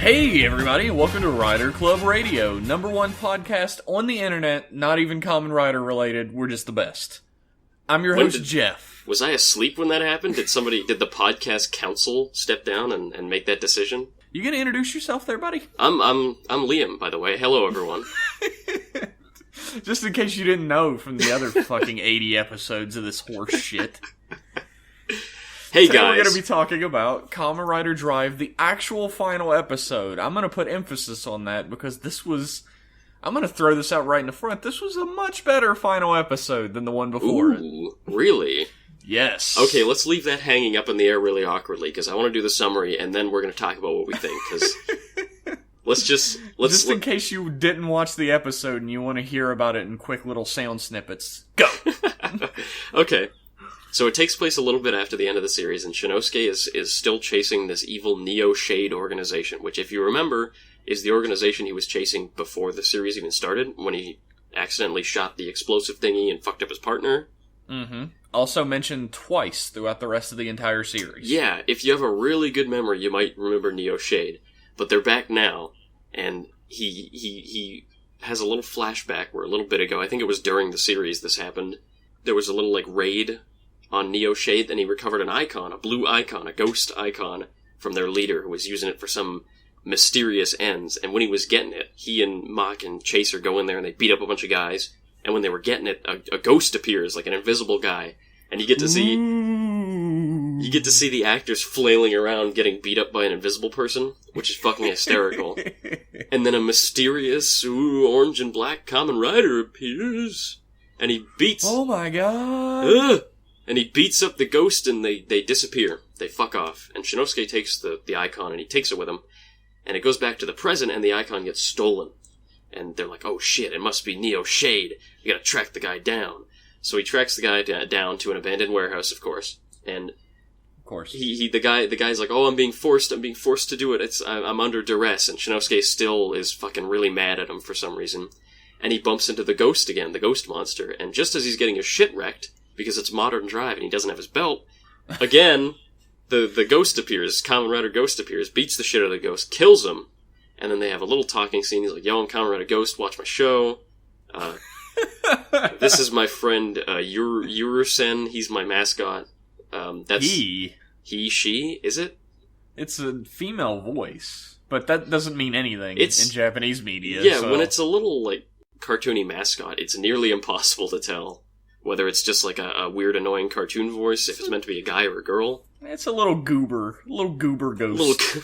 Hey everybody, welcome to Rider Club Radio, #1 podcast on the internet, not even Kamen Rider related, we're just the best. I'm your host, Jeff. Was I asleep when that happened? Did the podcast council step down and make that decision? You gonna introduce yourself there, buddy? I'm Liam, by the way. Hello, everyone. Just in case you didn't know from the other fucking 80 episodes of this horse shit. Hey Today guys, we're going to be talking about Kamen Rider Drive, the actual final episode. I'm going to put emphasis on that because I'm going to throw this out right in the front. This was a much better final episode than the one before it. Really? Yes. Okay, let's leave that hanging up in the air really awkwardly, because I want to do the summary, and then we're going to talk about what we think, because... Just in case you didn't watch the episode and you want to hear about it in quick little sound snippets, go! Okay. So it takes place a little bit after the end of the series, and Shinosuke is still chasing this evil Neo-Shade organization, which, if you remember, is the organization he was chasing before the series even started, when he accidentally shot the explosive thingy and fucked up his partner. Mm-hmm. Also mentioned twice throughout the rest of the entire series. Yeah, if you have a really good memory, you might remember Neo-Shade. But they're back now, and he has a little flashback where a little bit ago, I think it was during the series this happened, there was a little, raid on Neo-Shade, and he recovered an icon, a blue icon, a ghost icon, from their leader, who was using it for some mysterious ends. And when he was getting it, he and Mach and Chaser go in there, and they beat up a bunch of guys, and when they were getting it, a ghost appears, like an invisible guy, and you get to see the actors flailing around getting beat up by an invisible person, which is fucking hysterical. And then a mysterious, orange and black Kamen Rider appears, and he beats... Oh my god! And he beats up the ghost, and they disappear. They fuck off. And Shinosuke takes the icon, and he takes it with him. And it goes back to the present, and the icon gets stolen. And they're like, oh shit, it must be Neo-Shade. We gotta track the guy down. So he tracks the guy down to an abandoned warehouse, of course. And of course, the guy's like, oh, I'm being forced to do it. I'm under duress. And Shinosuke still is fucking really mad at him for some reason. And he bumps into the ghost again, the ghost monster. And just as he's getting his shit wrecked, because it's modern drive and he doesn't have his belt, again, the ghost appears, Kamen Rider Ghost appears, beats the shit out of the ghost, kills him, and then they have a little talking scene. He's like, yo, I'm Kamen Rider Ghost, watch my show. This is my friend, Yurusen, he's my mascot. That's she, is it? It's a female voice, but that doesn't mean anything in Japanese media. Yeah, so. When it's a little, cartoony mascot, it's nearly impossible to tell whether it's just a weird, annoying cartoon voice, if it's meant to be a guy or a girl. It's a little goober ghost.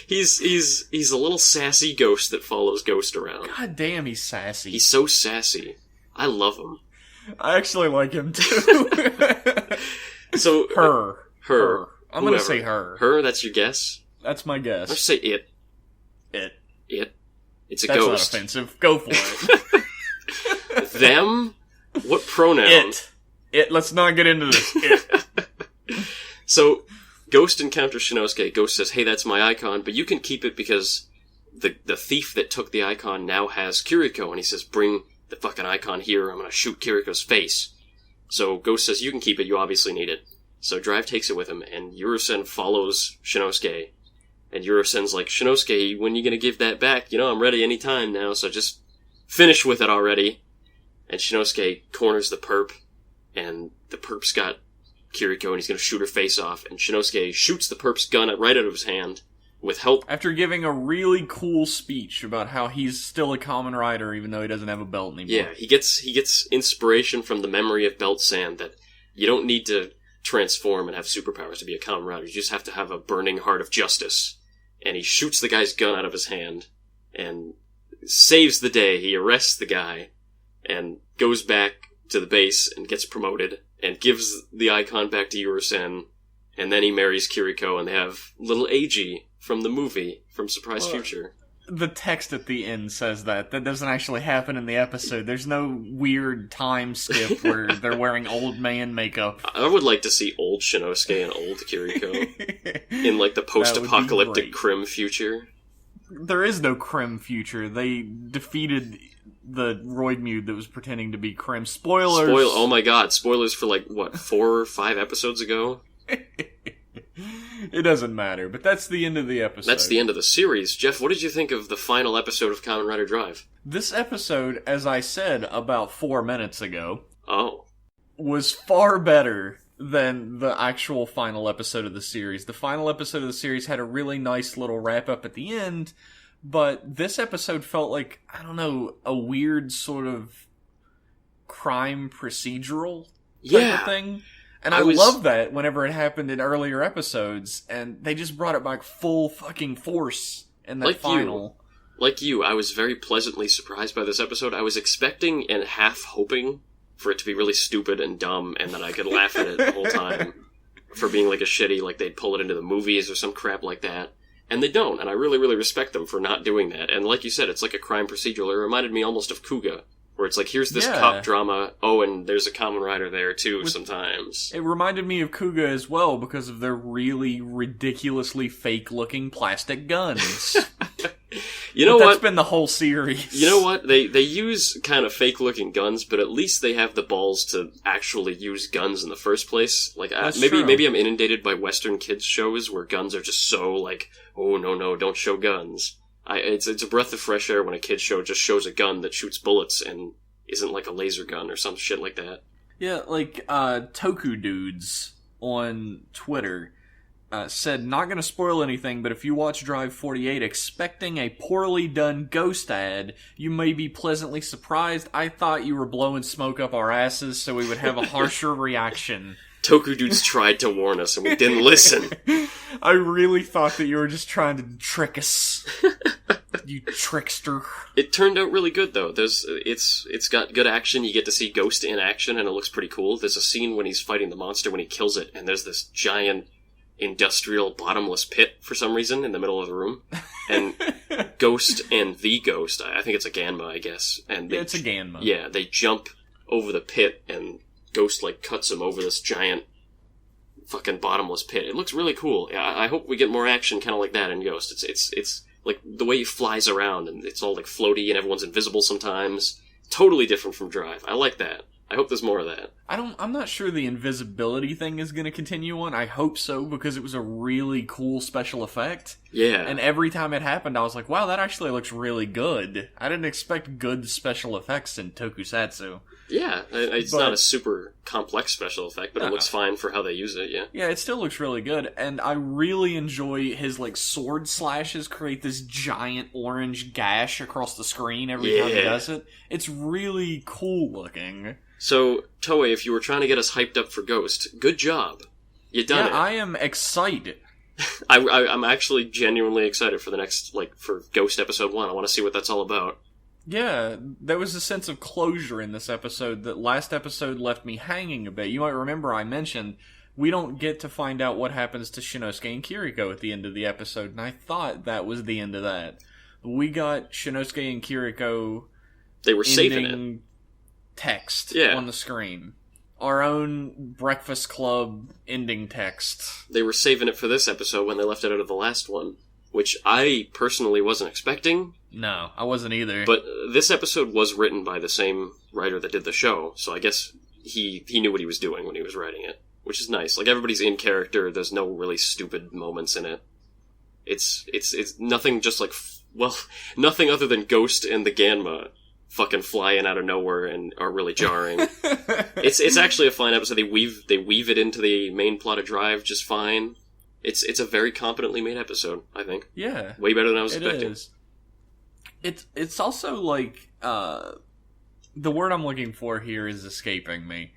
He's a little sassy ghost that follows Ghost around. God damn, he's sassy. He's so sassy. I love him. I actually like him too. So her. I'm whoever. Gonna say her. Her. That's your guess. That's my guess. Let's say it. It. It's a That's ghost. Not offensive. Go for it. Them? What pronoun? It. Let's not get into this. It. So, Ghost encounters Shinosuke. Ghost says, hey, that's my icon, but you can keep it because the thief that took the icon now has Kiriko, and he says, bring the fucking icon here, I'm gonna shoot Kiriko's face. So, Ghost says, you can keep it, you obviously need it. So, Drive takes it with him, and Yurusen follows Shinosuke. And Yurusen's like, Shinosuke, when you gonna give that back? I'm ready any time now, so just finish with it already. And Shinosuke corners the perp, and the perp's got Kiriko, and he's gonna shoot her face off, and Shinosuke shoots the perp's gun right out of his hand, with help. After giving a really cool speech about how he's still a Kamen Rider, even though he doesn't have a belt anymore. Yeah, he gets inspiration from the memory of Belt Sand, that you don't need to transform and have superpowers to be a Kamen Rider, you just have to have a burning heart of justice. And he shoots the guy's gun out of his hand, and saves the day. He arrests the guy, and goes back to the base and gets promoted, and gives the icon back to Yurusen, and then he marries Kiriko, and they have little Eiji from the movie, from Surprise Future. The text at the end says that. That doesn't actually happen in the episode. There's no weird time skip where they're wearing old man makeup. I would like to see old Shinosuke and old Kiriko in, the post-apocalyptic Crim future. There is no Crim future. They defeated the Roidmude that was pretending to be Crim. Spoilers! Oh my god, spoilers for 4 or 5 episodes ago? It doesn't matter, but that's the end of the episode. That's the end of the series. Jeff, what did you think of the final episode of Kamen Rider Drive? This episode, as I said about 4 minutes ago, was far better than the actual final episode of the series. The final episode of the series had a really nice little wrap-up at the end, but this episode felt like, I don't know, a weird sort of crime procedural type of thing. And I love that whenever it happened in earlier episodes, and they just brought it back full fucking force in that final. Like you, I was very pleasantly surprised by this episode. I was expecting and half hoping for it to be really stupid and dumb, and that I could laugh at it the whole time for being like a shitty, like they'd pull it into the movies or some crap like that. And they don't, and I really, really respect them for not doing that. And like you said, it's like a crime procedural. It reminded me almost of Kuga, where it's like, here's this cop drama, and there's a Kamen Rider there too sometimes. It reminded me of Kuga as well, because of their really ridiculously fake-looking plastic guns. You know what? That's been the whole series. You know what? They use kind of fake-looking guns, but at least they have the balls to actually use guns in the first place. Like, maybe I'm inundated by Western kids shows where guns are just so like, oh no, don't show guns. It's a breath of fresh air when a kid show just shows a gun that shoots bullets and isn't like a laser gun or some shit like that. Yeah, like Toku Dudes on Twitter said, not gonna spoil anything, but if you watch Drive 48 expecting a poorly done Ghost ad, you may be pleasantly surprised. I thought you were blowing smoke up our asses so we would have a harsher reaction. Toku Dudes tried to warn us and we didn't listen. I really thought that you were just trying to trick us. You trickster. It turned out really good though. It's got good action. You get to see Ghost in action and it looks pretty cool. There's a scene when he's fighting the monster when he kills it, and there's this giant industrial bottomless pit for some reason in the middle of the room. And Ghost and the Ghost, I think it's a Ganma, I guess. And it's a Ganma. Yeah, they jump over the pit and Ghost like cuts him over this giant fucking bottomless pit. It looks really cool. I hope we get more action kind of like that in Ghost. It's like the way he flies around and it's all like floaty and everyone's invisible sometimes. Totally different from Drive. I like that. I hope there's more of that. I'm not sure the invisibility thing is going to continue on. I hope so, because it was a really cool special effect. Yeah. And every time it happened, I was like, wow, that actually looks really good. I didn't expect good special effects in Tokusatsu. Yeah, it's not a super complex special effect, but it looks fine for how they use it, yeah. Yeah, it still looks really good, and I really enjoy his, like, sword slashes create this giant orange gash across the screen every time he does it. It's really cool looking. So, Toei, if you were trying to get us hyped up for Ghost, good job. You done it. Yeah, I am excited. I'm actually genuinely excited for the next, for Ghost Episode 1. I want to see what that's all about. Yeah, there was a sense of closure in this episode that last episode left me hanging a bit. You might remember I mentioned we don't get to find out what happens to Shinosuke and Kiriko at the end of the episode, and I thought that was the end of that. We got Shinosuke and Kiriko they were saving it. Text on the screen. Our own Breakfast Club ending text. They were saving it for this episode when they left it out of the last one, which I personally wasn't expecting. No, I wasn't either. But this episode was written by the same writer that did the show, so I guess he knew what he was doing when he was writing it, which is nice. Like, everybody's in character, there's no really stupid moments in it. It's nothing just like, nothing other than Ghost and the Ganma fucking fly in out of nowhere and are really jarring. It's actually a fine episode. They weave it into the main plot of Drive just fine. It's a very competently made episode, I think. Yeah. Way better than I was expecting. Is. It's also like, the word I'm looking for here is escaping me.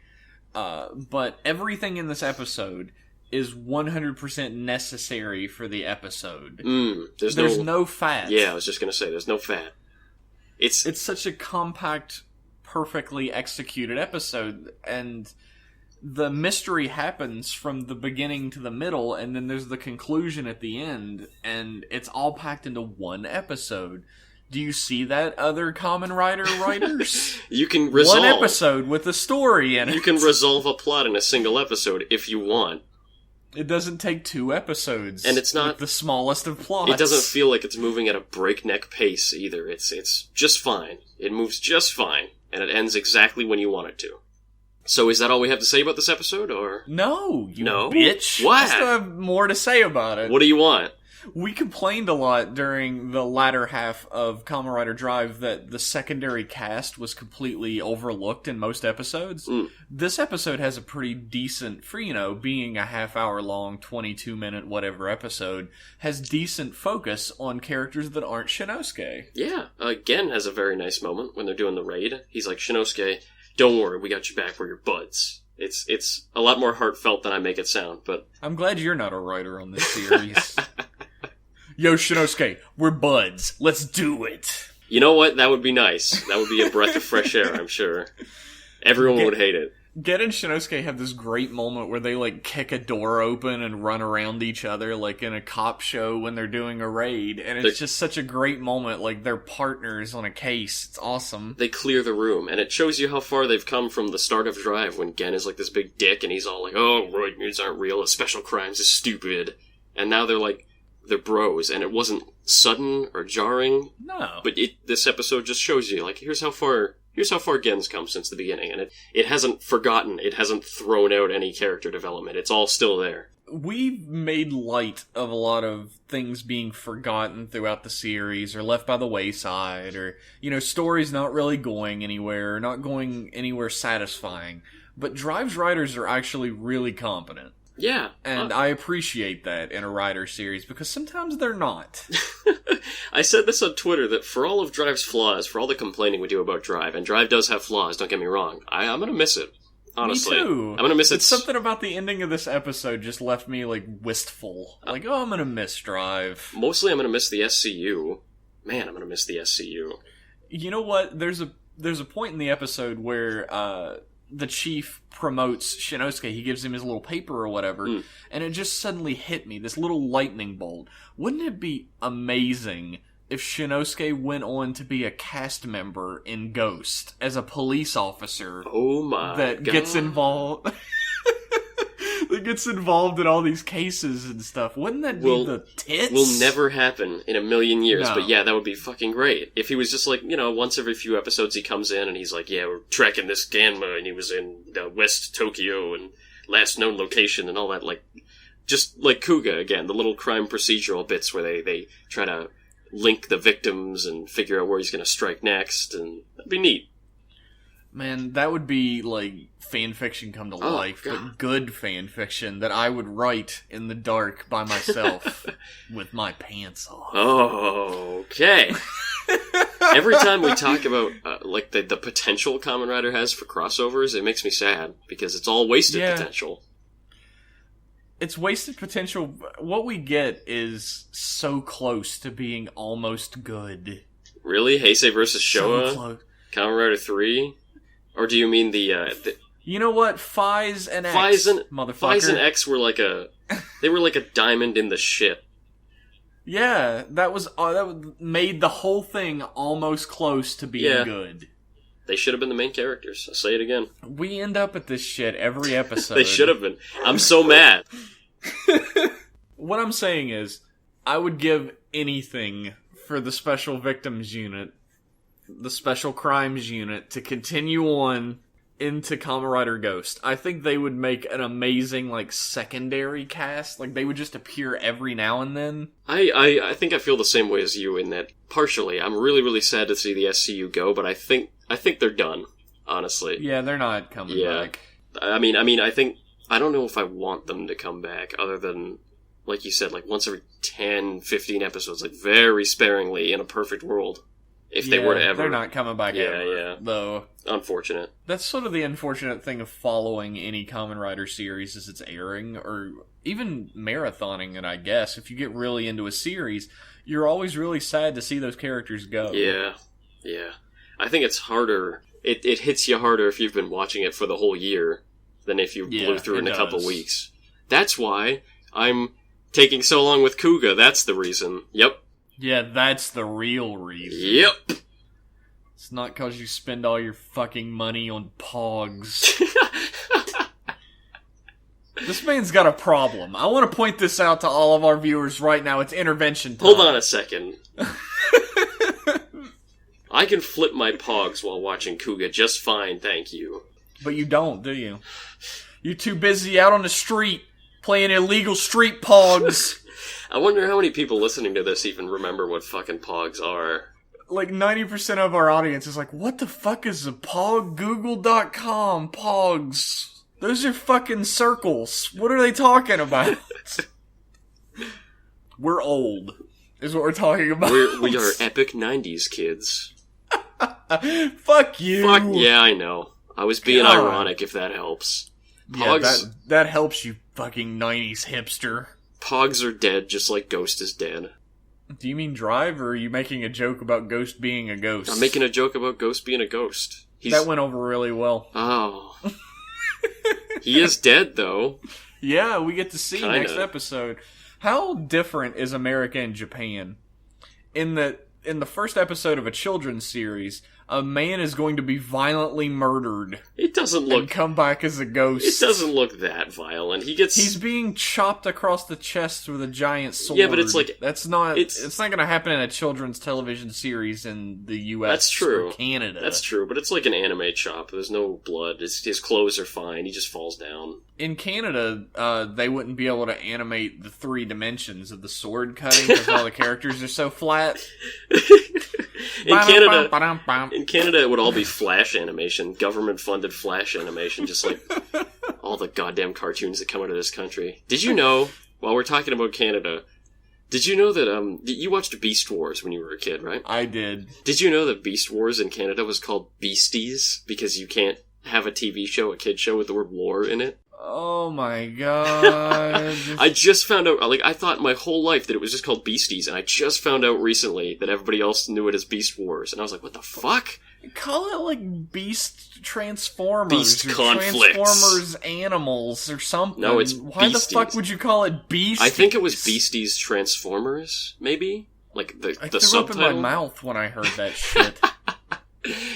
But everything in this episode is 100% necessary for the episode. There's no fat. Yeah, I was just gonna say, there's no fat. It's such a compact, perfectly executed episode, and the mystery happens from the beginning to the middle, and then there's the conclusion at the end, and it's all packed into one episode. Do you see that, other Kamen Rider writers? You can resolve one episode with a story in it. You can resolve a plot in a single episode if you want. It doesn't take 2 episodes. And it's not with the smallest of plots. It doesn't feel like it's moving at a breakneck pace either. It's just fine. It moves just fine, and it ends exactly when you want it to. So is that all we have to say about this episode, or? No, you No? bitch. What? I still have more to say about it. What do you want? We complained a lot during the latter half of Kamen Rider Drive that the secondary cast was completely overlooked in most episodes. This episode has a pretty decent, for, being a half-hour long, 22-minute whatever episode, has decent focus on characters that aren't Shinosuke. Yeah, Gen has a very nice moment when they're doing the raid. He's like, Shinosuke, don't worry, we got you back, we're your buds. It's a lot more heartfelt than I make it sound, but... I'm glad you're not a writer on this series. Yo, Shinosuke, we're buds. Let's do it. You know what? That would be nice. That would be a breath of fresh air, I'm sure. Everyone would hate it. Gen and Shinosuke have this great moment where they, kick a door open and run around each other, like in a cop show when they're doing a raid. And it's just such a great moment, like they're partners on a case. It's awesome. They clear the room, and it shows you how far they've come from the start of Drive, when Gen is like this big dick, and he's all like, oh, roid moods aren't real, special crimes is stupid. And now they're bros, and it wasn't sudden or jarring. No. But this episode just shows you, here's how far Gen's come since the beginning, and it hasn't forgotten, it hasn't thrown out any character development, it's all still there. We've made light of a lot of things being forgotten throughout the series, or left by the wayside, or, stories not really going anywhere, or not going anywhere satisfying. But Drive's writers are actually really competent. Yeah. And I appreciate that in a Rider series, because sometimes they're not. I said this on Twitter, that for all of Drive's flaws, for all the complaining we do about Drive, and Drive does have flaws, don't get me wrong, I'm gonna miss it. Honestly. Me too. I'm gonna miss it. It's something about the ending of this episode just left me, wistful. I'm gonna miss Drive. Mostly I'm gonna miss the SCU. Man, I'm gonna miss the SCU. You know what? There's a point in the episode where, the chief promotes Shinosuke. He gives him his little paper or whatever, and it just suddenly hit me, this little lightning bolt. Wouldn't it be amazing if Shinosuke went on to be a cast member in Ghost as a police officer? Oh my that God. Gets involved that gets involved in all these cases and stuff. Wouldn't that be the tits? Will never happen in a million years, No. but yeah, that would be fucking great. If he was just once every few episodes he comes in and he's like, yeah, we're tracking this Ganma, and he was in West Tokyo and last known location and all that, just like Kuga again, the little crime procedural bits where they try to link the victims and figure out where he's gonna strike next, and that'd be neat. Man, that would be fan fiction come to life, God. but good fan fiction that I would write in the dark by myself with my pants off. Okay. Every time we talk about the potential Kamen Rider has for crossovers, it makes me sad because it's all wasted potential. It's wasted potential. What we get is so close to being almost good. Really? Heisei versus Showa? So close. Kamen Rider 3? Or do you mean the You know what? Phys and X, motherfucker. Phys and X were like a diamond in the shit. Yeah, that made the whole thing almost close to being good. They should have been the main characters. I'll say it again. We end up at this shit every episode. They should have been. I'm so mad. What I'm saying is, I would give anything for the Special Victims Unit, the Special Crimes Unit, to continue on into Kamen Rider Ghost. I think they would make an amazing, secondary cast. They would just appear every now and then. I think I feel the same way as you in that, partially, I'm really, really sad to see the SCU go, but I think they're done, honestly. Yeah, they're not coming back. I mean, I don't know if I want them to come back, other than, like you said, once every 10, 15 episodes, very sparingly in a perfect world. If they were to ever. They're not coming back ever, though. Unfortunate. That's sort of the unfortunate thing of following any Kamen Rider series as it's airing, or even marathoning it, I guess. If you get really into a series, you're always really sad to see those characters go. Yeah. I think it's harder. It hits you harder if you've been watching it for the whole year than if you blew through it in a couple weeks. That's why I'm taking so long with Kuga. That's the reason. Yep. Yeah, that's the real reason. Yep. It's not because you spend all your fucking money on pogs. This man's got a problem. I want to point this out to all of our viewers right now. It's intervention time. Hold on a second. I can flip my pogs while watching Kuga just fine, thank you. But you don't, do you? You're too busy out on the street playing illegal street pogs. I wonder how many people listening to this even remember what fucking pogs are. Like 90% of our audience is like, what the fuck is a pog? Google.com pogs. Those are fucking circles. What are they talking about? We're old, is what we're talking about. We are epic 90s kids. Fuck you. Fuck, yeah, I know. I was being ironic, if that helps. Pogs, yeah, that helps you, fucking 90s hipster. Pogs are dead, just like Ghost is dead. Do you mean Drive, or are you making a joke about Ghost being a ghost? I'm making a joke about Ghost being a ghost. That went over really well. Oh. He is dead, though. Yeah, we get to see Kinda. Next episode. How different is America and Japan? In the first episode of a children's series, a man is going to be violently murdered. It doesn't look... And come back as a ghost. It doesn't look that violent. He's being chopped across the chest with a giant sword. Yeah, but it's like... It's not going to happen in a children's television series in the U.S. That's true. Or Canada. That's true, but it's like an anime chop. There's no blood. His clothes are fine. He just falls down. In Canada, they wouldn't be able to animate the 3 dimensions of the sword cutting because all the characters are so flat. In Canada, it would all be Flash animation, government-funded Flash animation, just like all the goddamn cartoons that come out of this country. Did you know, while we're talking about Canada, did you know that, you watched Beast Wars when you were a kid, right? I did. Did you know that Beast Wars in Canada was called Beasties, because you can't have a TV show, a kid show with the word war in it? Oh my god. I just found out, like, I thought my whole life that it was just called Beasties, and I just found out recently that everybody else knew it as Beast Wars, and I was like, what the fuck? Call it, like, Beast Transformers. Beast or Conflicts. Transformers Animals or something. No, it's Why Beasties. the fuck would you call it Beasties? I think it was Beasties Transformers, maybe? Like, the I threw subtitle? up in my mouth when I heard that shit.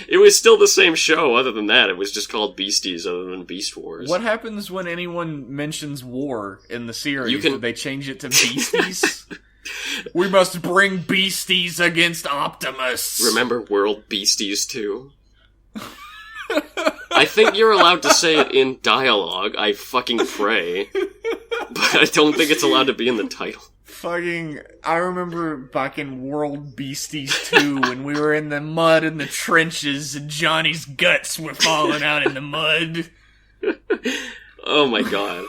It was still the same show, other than that. It was just called Beasties, other than Beast Wars. What happens when anyone mentions war in the series? Would they change it to Beasties? We must bring Beasties against Optimus. Remember World Beasties 2? I think you're allowed to say it in dialogue, I fucking pray. But I don't think it's allowed to be in the title. I remember back in World Beasties 2 when we were in the mud in the trenches and Johnny's guts were falling out in the mud. Oh my god.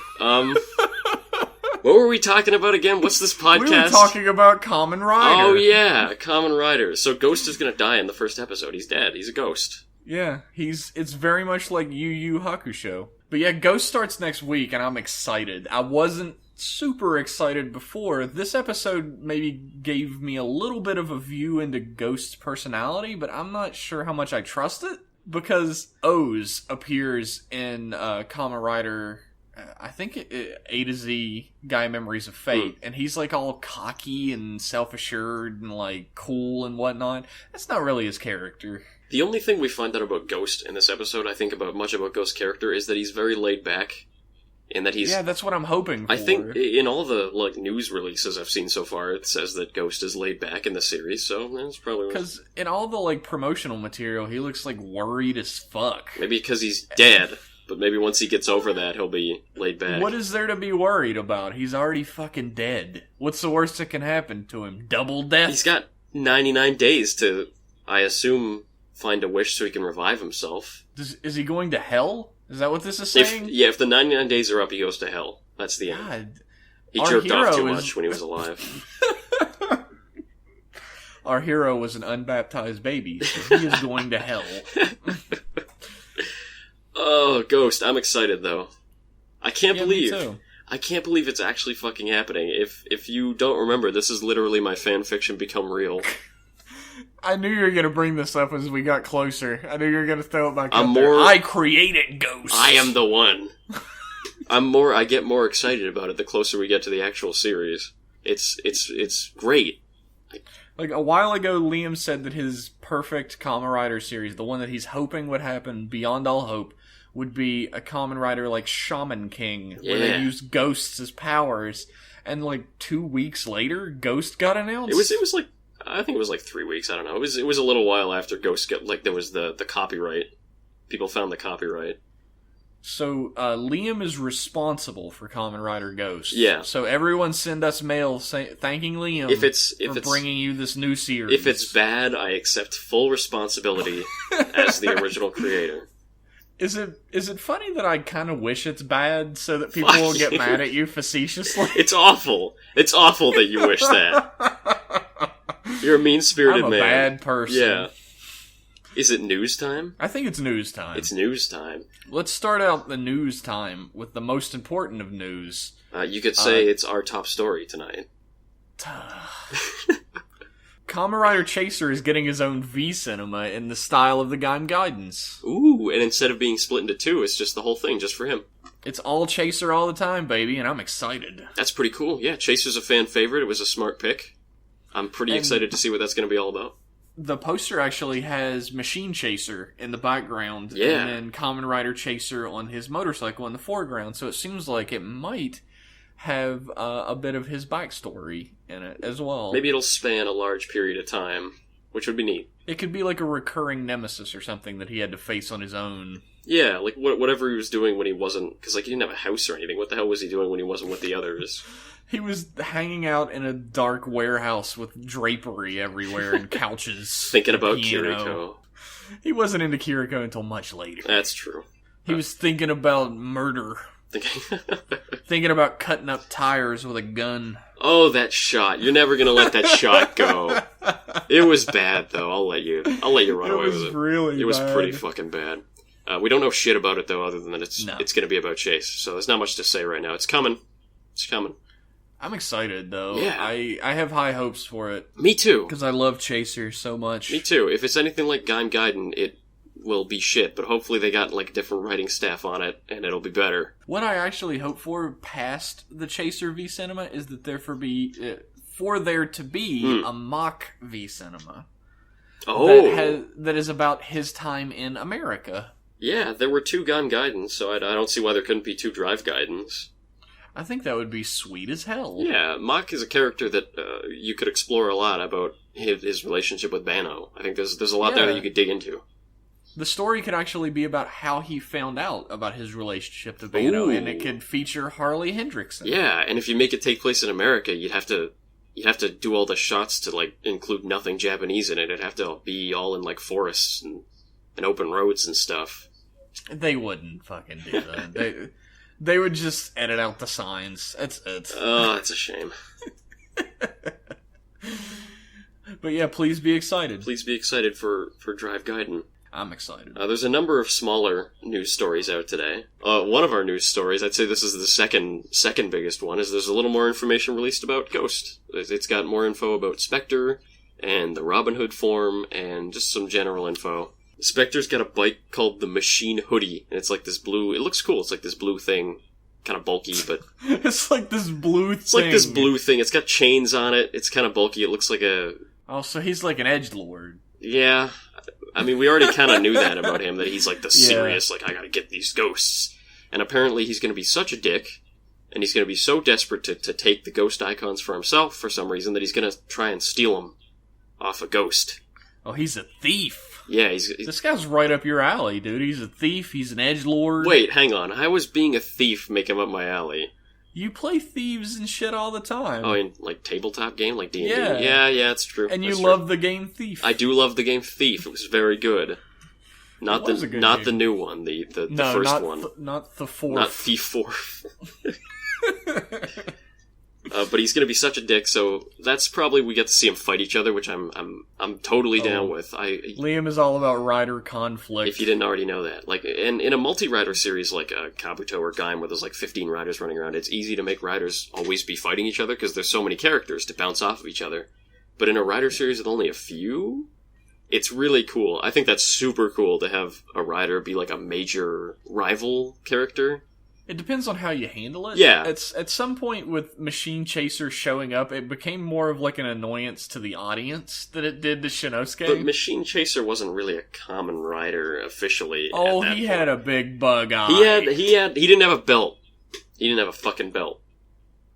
What were we talking about again? What's this podcast? We were talking about Kamen Rider. Oh yeah, Kamen Rider. So Ghost is gonna die in the first episode. He's dead. He's a ghost. Yeah, it's very much like Yu Yu Hakusho. But yeah, Ghost starts next week and I'm excited. I wasn't super excited before. This episode maybe gave me a little bit of a view into Ghost's personality, but I'm not sure how much I trust it, because Oz appears in Kamen Rider, I think A to Z Guy Memories of Fate, and he's like all cocky and self-assured and like cool and whatnot. That's not really his character. The only thing we find out about Ghost in this episode, I think much about Ghost's character, is that he's very laid back. And that he's... Yeah, that's what I'm hoping for. I think in all the news releases I've seen so far, it says that Ghost is laid back in the series, so that's probably... Because in all the promotional material, he looks worried as fuck. Maybe because he's dead, but maybe once he gets over that, he'll be laid back. What is there to be worried about? He's already fucking dead. What's the worst that can happen to him? Double death? He's got 99 days to, I assume, find a wish so he can revive himself. Is he going to hell? Is that what this is saying? If the 99 days are up, he goes to hell. That's the end. He jerked off too much when he was alive. Our hero was an unbaptized baby, so he is going to hell. Oh, Ghost. I'm excited, though. I can't believe... Me too. I can't believe it's actually fucking happening. If you don't remember, this is literally my fanfiction become real. I knew you were going to bring this up as we got closer. I knew you were going to throw it back up there. I created Ghost. I am the one. I get more excited about it the closer we get to the actual series. It's great. A while ago, Liam said that his perfect Kamen Rider series, the one that he's hoping would happen beyond all hope, would be a Kamen Rider like Shaman King, where they use ghosts as powers. And 2 weeks later, Ghost got announced. It was I think it was 3 weeks. I don't know. It was a little while after Ghost got there was the copyright. People found the copyright. So, Liam is responsible for Kamen Rider Ghost. Yeah. So everyone send us mail thanking Liam for bringing you this new series. If it's bad, I accept full responsibility as the original creator. Is it funny that I kind of wish it's bad so that people will get mad at you facetiously? It's awful. It's awful that you wish that. You're a mean-spirited man. I'm a bad person. Yeah. Is it news time? I think it's news time. It's news time. Let's start out the news time with the most important of news. You could say it's our top story tonight. Kamen Rider Chaser is getting his own V-Cinema in the style of the Gaim Guidance. Ooh, and instead of being split into two, it's just the whole thing, just for him. It's all Chaser all the time, baby, and I'm excited. That's pretty cool. Yeah, Chaser's a fan favorite. It was a smart pick. I'm pretty excited to see what that's going to be all about. The poster actually has Machine Chaser in the background, yeah, and then Kamen Rider Chaser on his motorcycle in the foreground, so it seems like it might have a bit of his backstory in it as well. Maybe it'll span a large period of time, which would be neat. It could be like a recurring nemesis or something that he had to face on his own. Yeah, like whatever he was doing when he wasn't... Because like, he didn't have a house or anything. What the hell was he doing when he wasn't with the others? He was hanging out in a dark warehouse with drapery everywhere and couches. Thinking about Kiriko. He wasn't into Kiriko until much later. That's true. He was thinking about murder. Thinking about cutting up tires with a gun. Oh, that shot. You're never gonna let that shot go. It was bad, though. I'll let you run away with it. It was really bad. It was pretty fucking bad. We don't know shit about it, though, other than that it's gonna be about Chase. So there's not much to say right now. It's coming. It's coming. I'm excited, though. Yeah. I have high hopes for it. Me too. Because I love Chaser so much. Me too. If it's anything like Gaim Gaiden, it will be shit, but hopefully they got like different writing staff on it, and it'll be better. What I actually hope for past the Chaser V Cinema is that there to be a mock V Cinema. Oh, that is about his time in America. Yeah, there were 2 Gaim Gaidens, so I don't see why there couldn't be 2 Drive Gaidens. I think that would be sweet as hell. Yeah, Mach is a character that you could explore a lot about his relationship with Banno. I think there's a lot there that you could dig into. The story could actually be about how he found out about his relationship to Banno, and it could feature Harley Hendrickson. Yeah, and if you make it take place in America, you'd have to do all the shots to like include nothing Japanese in it. It'd have to be all in like forests and open roads and stuff. They wouldn't fucking do that. They would just edit out the signs. That's it. Oh, that's a shame. But yeah, please be excited. Please be excited for Drive Gaiden. I'm excited. There's a number of smaller news stories out today. One of our news stories, I'd say this is the second biggest one, is there's a little more information released about Ghost. It's got more info about Spectre and the Robin Hood form and just some general info. Spectre's got a bike called the Machine Hoodie, and it's like this blue... It looks cool. It's like this blue thing. Kind of bulky, but... It's like this blue thing. It's like this blue thing. It's got chains on it. It's kind of bulky. It looks like a... Oh, so he's like an edgelord. Yeah. I mean, we already kind of knew that about him, that he's like the serious, like, I gotta get these ghosts. And apparently he's gonna be such a dick, and he's gonna be so desperate to take the ghost icons for himself for some reason that he's gonna try and steal them off a ghost. Oh, he's a thief. Yeah, this guy's right up your alley, dude. He's a thief. He's an edgelord. Wait, hang on. How was being a thief make him up my alley? You play thieves and shit all the time. Oh, in like tabletop game, like D&D. Yeah, yeah, it's true. And you love the game Thief. I do love the game Thief. It was very good. Not the new one, the first one. Not the fourth. Not Thief 4. But he's going to be such a dick, so that's probably we get to see him fight each other, which I'm totally down with. Liam is all about rider conflict. If you didn't already know that, like in a multi-rider series like Kabuto or Gaim, where there's like 15 riders running around, it's easy to make riders always be fighting each other because there's so many characters to bounce off of each other. But in a rider series with only a few, it's really cool. I think that's super cool to have a rider be like a major rival character. It depends on how you handle it. Yeah. At some point with Machine Chaser showing up, it became more of like an annoyance to the audience than it did to Shinosuke. But Machine Chaser wasn't really a Kamen Rider officially. Oh, he had a big bug eye. He didn't have a belt. He didn't have a fucking belt.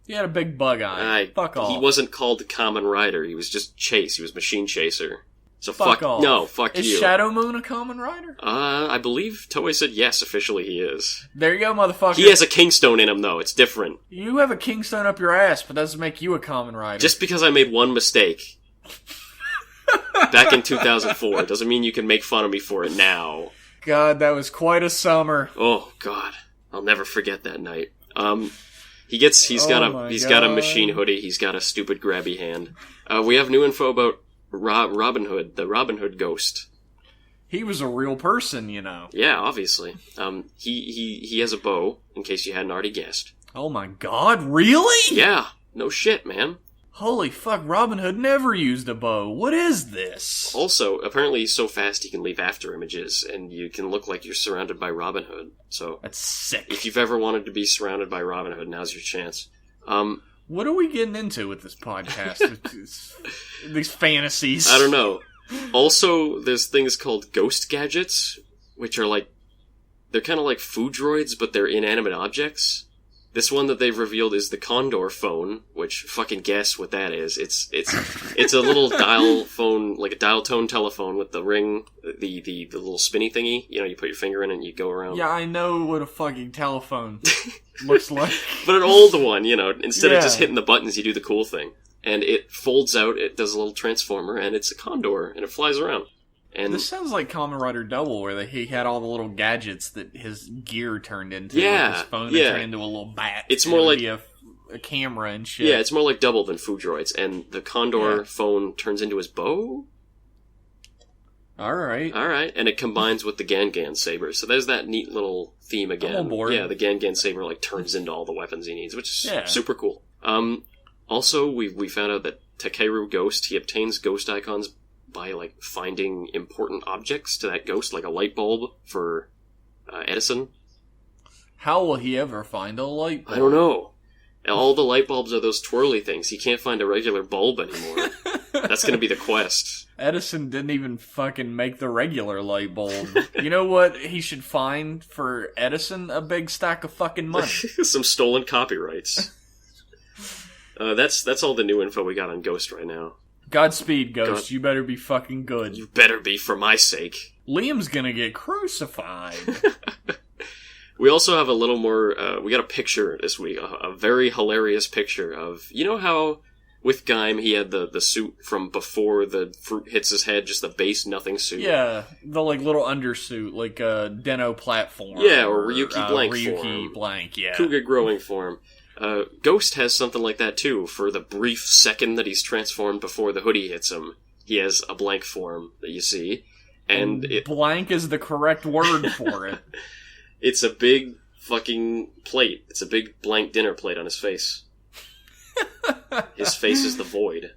He had a big bug eye. Fuck off. He wasn't called Kamen Rider. He was just Chase. He was Machine Chaser. So Fuck off. No, fuck Is you. Shadow Moon a Kamen Rider? I believe Toei said yes, officially he is. There you go, motherfucker. He has a Kingstone in him, though. It's different. You have a Kingstone up your ass, but that doesn't make you a Kamen Rider. Just because I made one mistake back in 2004 doesn't mean you can make fun of me for it now. God, that was quite a summer. Oh, God. I'll never forget that night. He's got a machine hoodie. He's got a stupid grabby hand. We have new info about Robin Hood, the Robin Hood Ghost. He was a real person, you know. Yeah, obviously. He has a bow, in case you hadn't already guessed. Oh my god, really? Yeah, no shit, man. Holy fuck, Robin Hood never used a bow. What is this? Also, apparently he's so fast he can leave after images, and you can look like you're surrounded by Robin Hood. So that's sick. If you've ever wanted to be surrounded by Robin Hood, now's your chance. What are we getting into with this podcast? These fantasies. I don't know. Also, there's things called ghost gadgets, which are they're kind of like food droids, but they're inanimate objects. This one that they've revealed is the Condor phone, which fucking guess what that is. It's a little dial phone, like a dial tone telephone with the ring, the little spinny thingy. You know, you put your finger in it and you go around. Yeah, I know what a fucking telephone looks like. But an old one, you know, instead of just hitting the buttons, you do the cool thing. And it folds out, it does a little transformer, and it's a condor, and it flies around. And this sounds like Kamen Rider Double, where he had all the little gadgets that his gear turned into. Yeah, like his phone turned into a little bat. It's more like a camera and shit. Yeah, it's more like Double than food droids. And the condor phone turns into his bow? Alright. And it combines with the Gangan saber. So there's that neat little theme again. I'm on board. Yeah, the Gangan saber turns into all the weapons he needs, which is super cool. Also, we found out that Takeru Ghost, he obtains ghost icons by finding important objects to that ghost, like a light bulb for Edison. How will he ever find a light bulb? I don't know. All the light bulbs are those twirly things. He can't find a regular bulb anymore. That's going to be the quest. Edison didn't even fucking make the regular light bulb. You know what he should find for Edison? A big stack of fucking money. Some stolen copyrights. That's all the new info we got on Ghost right now. Godspeed, Ghost. You better be fucking good. You better be, for my sake. Liam's gonna get crucified. We also have a little more, we got a picture this week, a very hilarious picture of, you know how with Gaim he had the suit from before the fruit hits his head, just the base nothing suit? Yeah, the little undersuit, like Deno platform. Yeah, or Ryuki Blank Ryuki form. Blank, yeah. Kuga growing form. Ghost has something like that too. For the brief second that he's transformed before the hoodie hits him, he has a blank form that you see. And blank is the correct word for it. It's a big fucking plate. It's a big blank dinner plate on his face. His face is the void.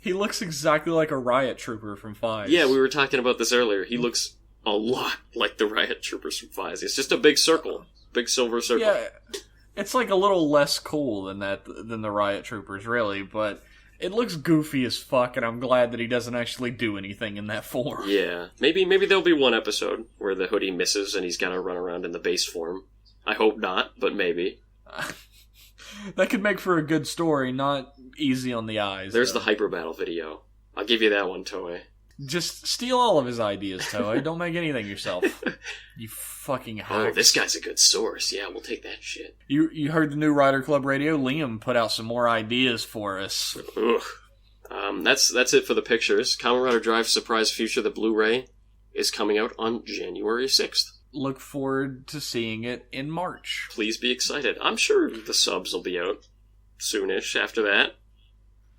He looks exactly like a riot trooper from Fives. Yeah, we were talking about this earlier. He looks a lot like the riot troopers from Fives. It's just a big circle. Big silver circle. Yeah. It's a little less cool than the riot troopers, really, but it looks goofy as fuck, and I'm glad that he doesn't actually do anything in that form. Yeah. Maybe there'll be one episode where the hoodie misses and he's gotta run around in the base form. I hope not, but maybe. That could make for a good story, not easy on the eyes. There's the Hyper Battle video. I'll give you that one, Toei. Just steal all of his ideas, Toei. Don't make anything yourself. You fucking hacks. Oh, this guy's a good source. Yeah, we'll take that shit. You heard the new Rider Club radio? Liam put out some more ideas for us. Ugh. That's it for the pictures. Kamen Rider Drive Surprise Future, the Blu-ray, is coming out on January 6th. Look forward to seeing it in March. Please be excited. I'm sure the subs will be out soonish after that.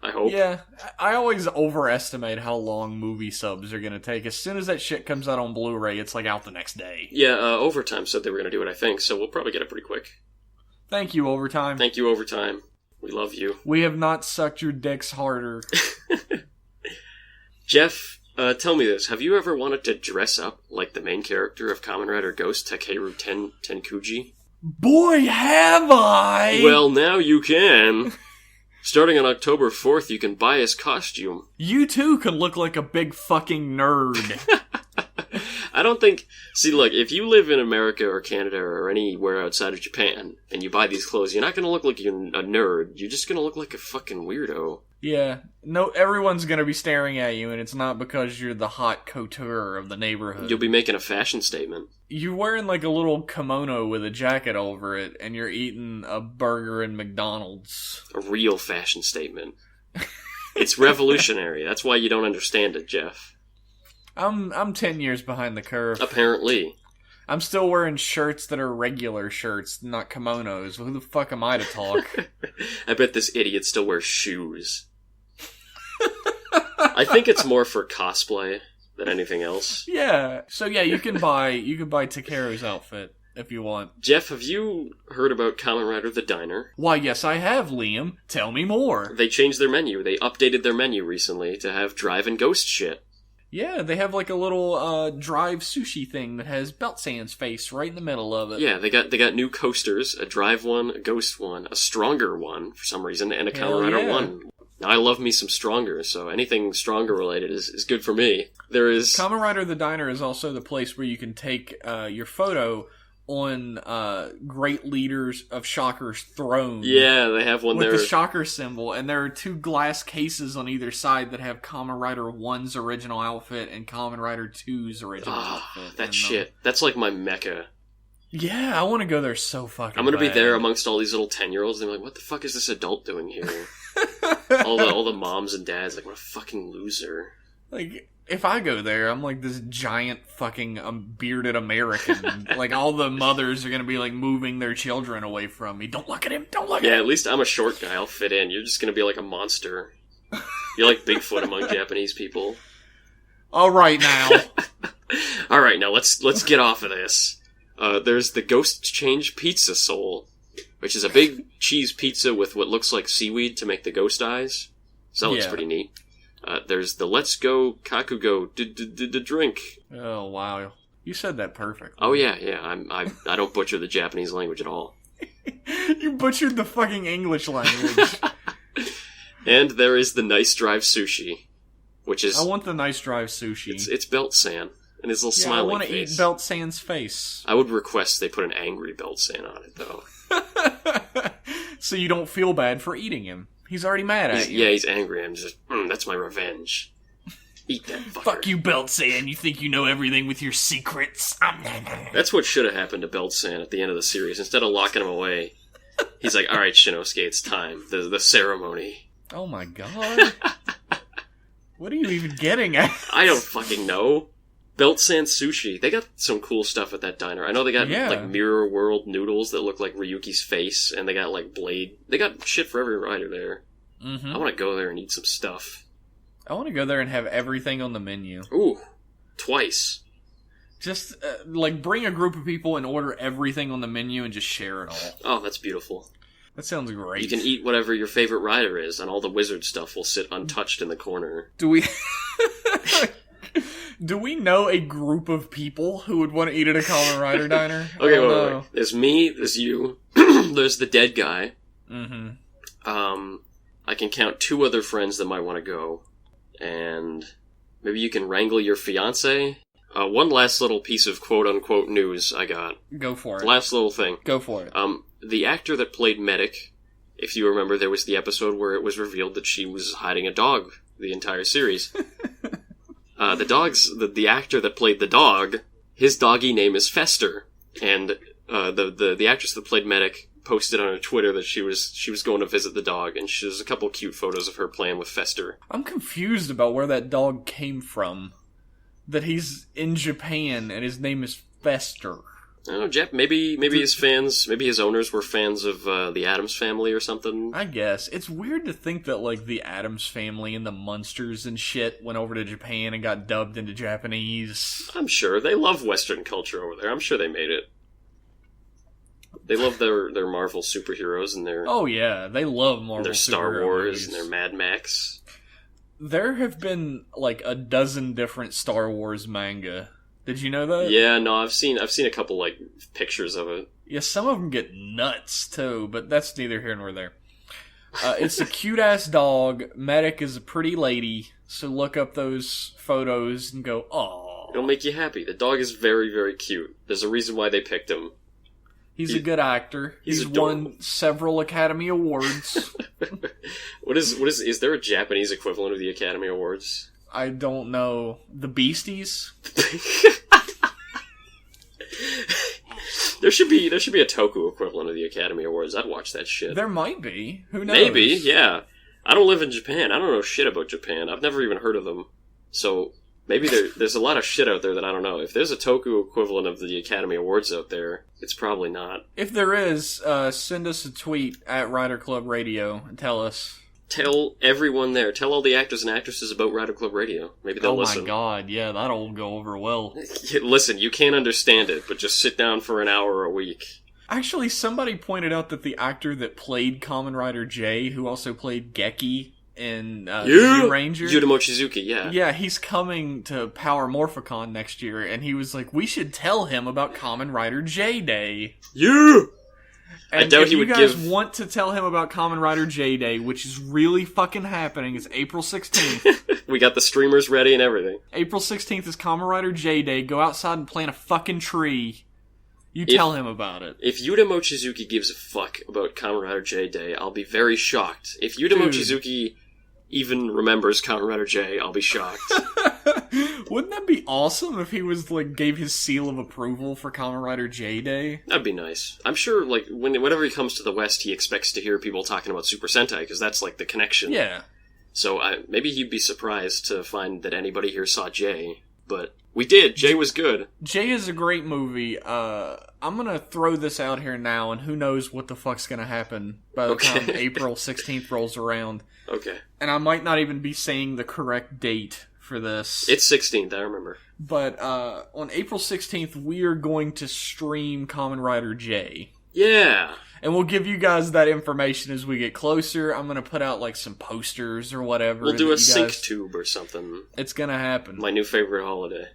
I hope. Yeah, I always overestimate how long movie subs are going to take. As soon as that shit comes out on Blu-ray, it's out the next day. Yeah, Overtime said they were going to do it, I think, so we'll probably get it pretty quick. Thank you, Overtime. Thank you, Overtime. We love you. We have not sucked your dicks harder. Jeff, tell me this. Have you ever wanted to dress up like the main character of Kamen Rider Ghost, Takeru Tenkuji? Boy, have I! Well, now you can. Starting on October 4th, you can buy his costume. You too can look like a big fucking nerd. I don't think... See, look, if you live in America or Canada or anywhere outside of Japan, and you buy these clothes, you're not going to look like you're a nerd. You're just going to look like a fucking weirdo. Yeah. No, everyone's going to be staring at you, and it's not because you're the hot couture of the neighborhood. You'll be making a fashion statement. You're wearing like a little kimono with a jacket over it, and you're eating a burger in McDonald's. A real fashion statement. It's revolutionary. That's why you don't understand it, Jeff. I'm 10 years behind the curve. Apparently. I'm still wearing shirts that are regular shirts, not kimonos. Who the fuck am I to talk? I bet this idiot still wears shoes. I think it's more for cosplay than anything else. Yeah. So yeah, you can buy Takeru's outfit if you want. Jeff, have you heard about Kamen Rider the Diner? Why, yes, I have, Liam. Tell me more. They changed their menu. They updated their menu recently to have Drive and Ghost shit. Yeah, they have like a little drive sushi thing that has Belt Sand's face right in the middle of it. Yeah, they got new coasters, a Drive one, a Ghost one, a Stronger one for some reason, and a Kamen Rider one. Now, I love me some Stronger, so anything Stronger related is good for me. There is... Kamen Rider the Diner is also the place where you can take your photo on great leaders of Shocker's throne. Yeah, they have one with there. With the Shocker symbol, and there are two glass cases on either side that have Kamen Rider 1's original outfit and Kamen Rider 2's original outfit. That shit. That's like my mecca. Yeah, I want to go there so fucking I'm gonna bad. be there amongst all these little 10-year-olds, and they're like, what the fuck is this adult doing here? all the moms and dads, like, what a fucking loser. Like... If I go there, I'm like this giant fucking bearded American. Like, all the mothers are gonna be, like, moving their children away from me. Don't look at him! Don't look at him! Yeah, at least I'm a short guy. I'll fit in. You're just gonna be like a monster. You're like Bigfoot among Japanese people. Alright now. Alright, now let's get off of this. There's the Ghost Change Pizza Soul, which is a big cheese pizza with what looks like seaweed to make the ghost eyes. So that looks pretty neat. There's the Let's Go Kakugo drink. Oh wow, you said that perfect. Oh yeah. I don't butcher the Japanese language at all. You butchered the fucking English language. And there is the Nice Drive Sushi, which is... I want the Nice Drive Sushi. It's Belt San and his little smiling face. I want to eat Belt San's face. I would request they put an angry Belt San on it though. So you don't feel bad for eating him. He's already mad at you. Yeah, he's angry. I'm just, that's my revenge. Eat that fucker. Fuck you, Belt San. You think you know everything with your secrets? That's what should have happened to Belt San at the end of the series. Instead of locking him away, he's like, alright, Shinosuke, it's time. The ceremony. Oh my god. What are you even getting at? I don't fucking know. Belt San Sushi. They got some cool stuff at that diner. I know they got like Mirror World noodles that look like Ryuki's face, and they got like Blade. They got shit for every rider there. Mm-hmm. I want to go there and eat some stuff. I want to go there and have everything on the menu. Ooh, twice. Just like bring a group of people and order everything on the menu and just share it all. Oh, that's beautiful. That sounds great. You can eat whatever your favorite rider is, and all the wizard stuff will sit untouched in the corner. Do we... Do we know a group of people who would want to eat at a Kamen Rider diner? Okay, wait. There's me, there's you, there's the dead guy. Mm-hmm. I can count 2 other friends that might want to go. And maybe you can wrangle your fiancé. One last little piece of quote-unquote news I got. Go for it. Last little thing. Go for it. The actor that played Medic, if you remember, there was the episode where it was revealed that she was hiding a dog the entire series. The actor that played the dog, his doggy name is Fester, and the actress that played Medic posted on her Twitter that she was going to visit the dog, and there's a couple cute photos of her playing with Fester. I'm confused about where that dog came from. That he's in Japan and his name is Fester. I don't know, Jeff. Maybe his owners were fans of the Addams Family or something. I guess. It's weird to think that, like, the Addams Family and the Munsters and shit went over to Japan and got dubbed into Japanese. I'm sure. They love Western culture over there. I'm sure they made it. They love their Marvel superheroes and their... Oh, yeah. They love Marvel and their Star Wars movies. And their Mad Max. There have been, like, a dozen different Star Wars manga. Did you know that? Yeah, no, I've seen a couple, like, pictures of it. Yeah, some of them get nuts, too, but that's neither here nor there. It's a cute-ass dog. Medic is a pretty lady, so look up those photos and go, aww. It'll make you happy. The dog is very, very cute. There's a reason why they picked him. He's a good actor. He's won several Academy Awards. Is there a Japanese equivalent of the Academy Awards? I don't know. The Beasties? There should be a Toku equivalent of the Academy Awards. I'd watch that shit. There might be. Who knows? Maybe, yeah. I don't live in Japan. I don't know shit about Japan. I've never even heard of them. So maybe there's a lot of shit out there that I don't know. If there's a Toku equivalent of the Academy Awards out there, it's probably not. If there is, send us a tweet at Rider Club Radio and tell us. Tell everyone there. Tell all the actors and actresses about Rider Club Radio. Maybe they'll listen. Oh my god, yeah, that'll go over well. Listen, you can't understand it, but just sit down for an hour a week. Actually, somebody pointed out that the actor that played Kamen Rider J, who also played Geki in Ranger, Yuta Mochizuki, yeah. Yeah, he's coming to Power Morphicon next year, and he was like, we should tell him about Kamen Rider J Day. Yeah! And I doubt if he would you guys want to tell him about Kamen Rider J Day, which is really fucking happening, it's April 16th. We got the streamers ready and everything. April 16th is Kamen Rider J Day. Go outside and plant a fucking tree. You tell him about it. If Yuta Mochizuki gives a fuck about Kamen Rider J Day, I'll be very shocked. If Yuta Mochizuki even remembers Kamen Rider J, I'll be shocked. Wouldn't that be awesome if he was gave his seal of approval for Kamen Rider J Day? That'd be nice. I'm sure whenever he comes to the West, he expects to hear people talking about Super Sentai because that's the connection. Yeah. So maybe he'd be surprised to find that anybody here saw J, but we did. J was good. J is a great movie. I'm gonna throw this out here now, and who knows what the fuck's gonna happen by the time April 16th rolls around. Okay. And I might not even be saying the correct date for this. It's 16th, I remember. But on April 16th, we are going to stream Kamen Rider J. Yeah. And we'll give you guys that information as we get closer. I'm going to put out some posters or whatever. We'll do a sync tube or something. It's going to happen. My new favorite holiday.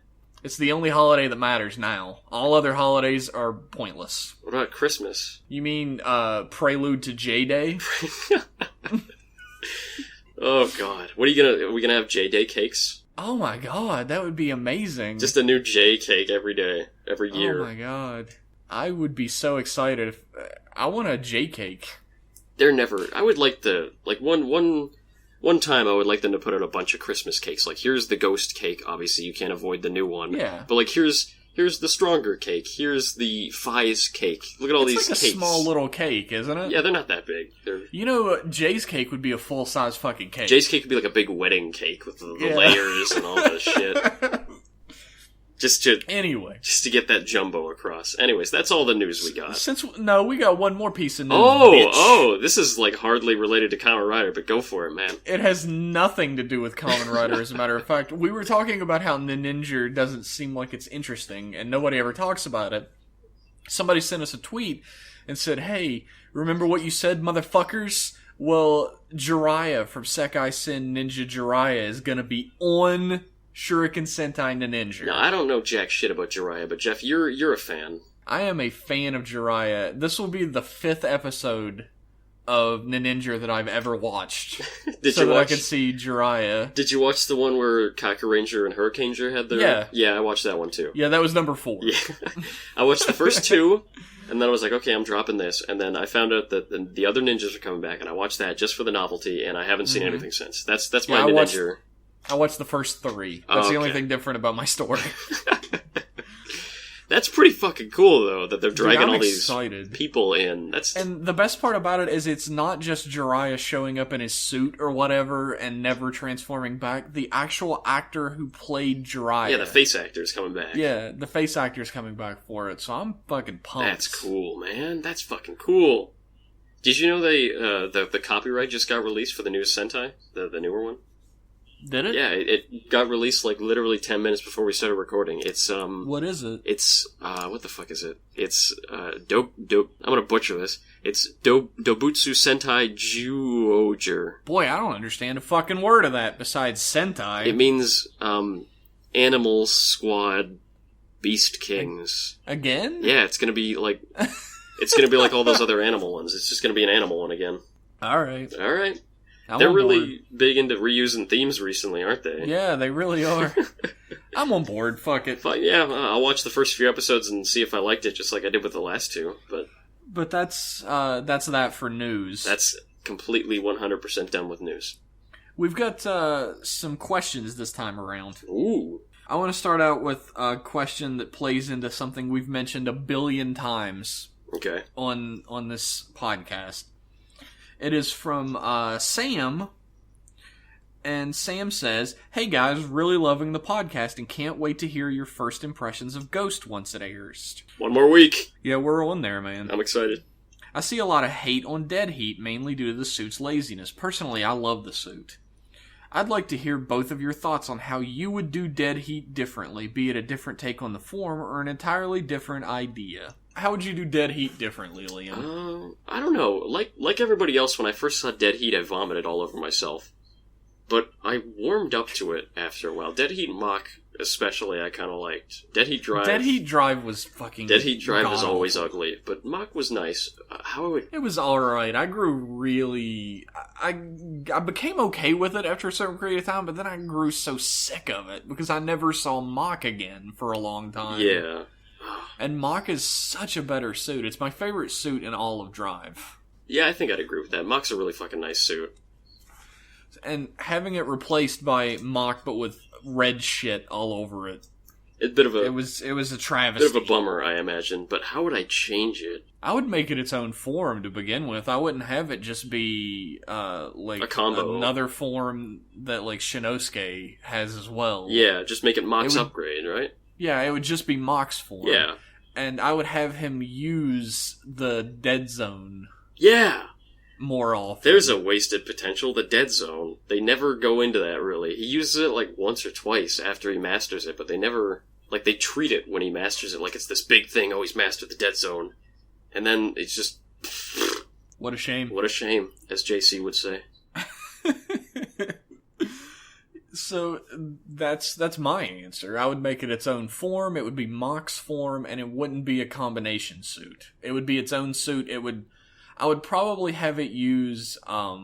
It's the only holiday that matters now. All other holidays are pointless. What about Christmas? You mean Prelude to J Day? Oh god. Are we gonna have J Day cakes? Oh my god, that would be amazing. Just a new J cake every day, every year. Oh my god. I would be so excited if I want a J cake. I would like one time I would like them to put out a bunch of Christmas cakes. Here's the ghost cake, obviously you can't avoid the new one. Yeah. But here's the stronger cake. Here's the Fies cake. Look at all these cakes. It's a small little cake, isn't it? Yeah, they're not that big. Jay's cake would be a full-size fucking cake. Jay's cake would be like a big wedding cake with the layers and all that shit. Just to get that jumbo across. Anyways, that's all the news we got. We got one more piece of news. Oh, this is hardly related to Kamen Rider, but go for it, man. It has nothing to do with Kamen Rider, as a matter of fact. We were talking about how Ninja doesn't seem like it's interesting, and nobody ever talks about it. Somebody sent us a tweet and said, hey, remember what you said, motherfuckers? Well, Jiraiya from Sekai Sen Ninja Jiraiya is gonna be on Shuriken Sentai Ninja. No, I don't know jack shit about Jiraiya, but Jeff, you're a fan. I am a fan of Jiraiya. This will be the 5th episode of Ninja that I've ever watched. I could see Jiraiya. Did you watch the one where Kaku Ranger and Hurricane Ranger had their... Yeah. Yeah, I watched that one too. Yeah, that was number 4. Yeah. I watched the first 2, and then I was like, okay, I'm dropping this. And then I found out that the other ninjas are coming back, and I watched that just for the novelty, and I haven't seen anything since. That's my Ninja. I watched the first 3. That's the only thing different about my story. That's pretty fucking cool, though, that they're dragging all these excited. People in. And the best part about it is it's not just Jiraiya showing up in his suit or whatever and never transforming back. The actual actor who played Jiraiya. Yeah, the face actor's coming back. Yeah, the face actor's coming back for it, so I'm fucking pumped. That's cool, man. That's fucking cool. Did you know the copyright just got released for the new Sentai? The newer one? Did it? Yeah, it got released literally 10 minutes before we started recording. It's What is it? It's what the fuck is it? It's dope. I'm gonna butcher this. It's Dobutsu Sentai Juoger. Boy, I don't understand a fucking word of that besides Sentai. It means Animal Squad Beast Kings. Again? Yeah, it's gonna be like all those other animal ones. It's just gonna be an animal one again. All right. They're really big into reusing themes recently, aren't they? Yeah, they really are. I'm on board. Fuck it. But yeah, I'll watch the first few episodes and see if I liked it, just like I did with the last two. But that's that for news. That's completely 100% done with news. We've got some questions this time around. Ooh. I want to start out with a question that plays into something we've mentioned a billion times. Okay. On this podcast. It is from Sam. And Sam says, "Hey guys, really loving the podcast and can't wait to hear your first impressions of Ghost once it airs." 1 more week. Yeah, we're on there, man. I'm excited. I see a lot of hate on Dead Heat, mainly due to the suit's laziness. Personally, I love the suit. I'd like to hear both of your thoughts on how you would do Dead Heat differently, be it a different take on the form or an entirely different idea. How would you do Dead Heat differently, Liam? I don't know. Like everybody else, when I first saw Dead Heat, I vomited all over myself. But I warmed up to it after a while. Dead Heat Mach, especially, I kind of liked. Dead Heat Drive... Dead Heat Drive was fucking... Dead Heat Drive was always ugly, but Mach was nice. It was alright. I grew really... I became okay with it after a certain period of time, but then I grew so sick of it, because I never saw Mach again for a long time. Yeah. And Mach is such a better suit. It's my favorite suit in all of Drive. Yeah, I think I'd agree with that. Mach's a really fucking nice suit. And having it replaced by Mach, but with red shit all over it. It was a travesty. Bit of a bummer, I imagine. But how would I change it? I would make it its own form to begin with. I wouldn't have it just be like a combo, another form that like Shinosuke has as well. Yeah, just make it Mach's upgrade, right? Yeah, it would just be Mach's form. Yeah, and I would have him use the Dead Zone. Yeah. More often. There's a wasted potential. The Dead Zone. They never go into that, really. He uses it, like, once or twice after he masters it, but they never... Like, they treat it when he masters it like it's this big thing. Oh, he's mastered the Dead Zone. And then it's just... What a shame. What a shame, as JC would say. So, that's my answer. I would make it its own form. It would be Mach's form, and it wouldn't be a combination suit. It would be its own suit. I would probably have it use, I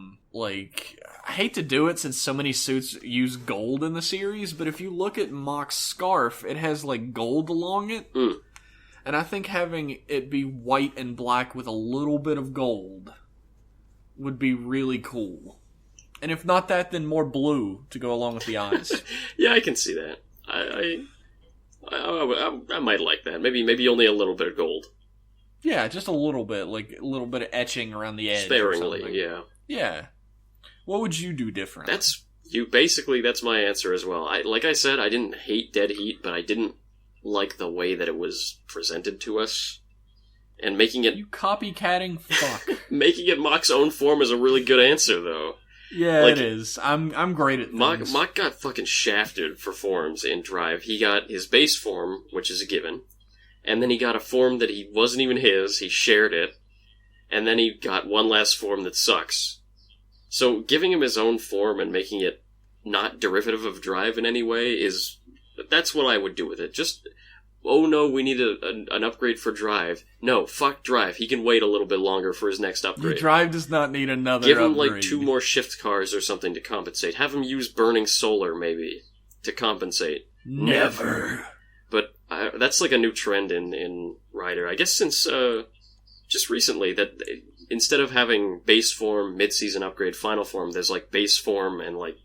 hate to do it since so many suits use gold in the series, but if you look at Mach's scarf, it has, like, gold along it. Mm. And I think having it be white and black with a little bit of gold would be really cool. And if not that, then more blue to go along with the eyes. Yeah, I can see that. I might like that. Maybe only a little bit of gold. Yeah, just a little bit, like a little bit of etching around the edge. Sparingly, yeah. Yeah. What would you do different? That's my answer as well. Like I said, I didn't hate Dead Heat, but I didn't like the way that it was presented to us. And making it... You copycatting fuck. Making it Mach's own form is a really good answer, though. Yeah, it is. I'm great at things. Mach got fucking shafted for forms in Drive. He got his base form, which is a given. And then he got a form that he wasn't even his, he shared it, and then he got one last form that sucks. So giving him his own form and making it not derivative of Drive in any way that's what I would do with it. Just, oh no, we need an upgrade for Drive. No, fuck Drive, he can wait a little bit longer for his next upgrade. Drive does not need another Give him upgrade. like 2 more shift cars or something to compensate. Have him use Burning Solar, maybe, to compensate. Never. But that's like a new trend in Rider. I guess since just recently, that instead of having base form, mid-season upgrade, final form, there's like base form and like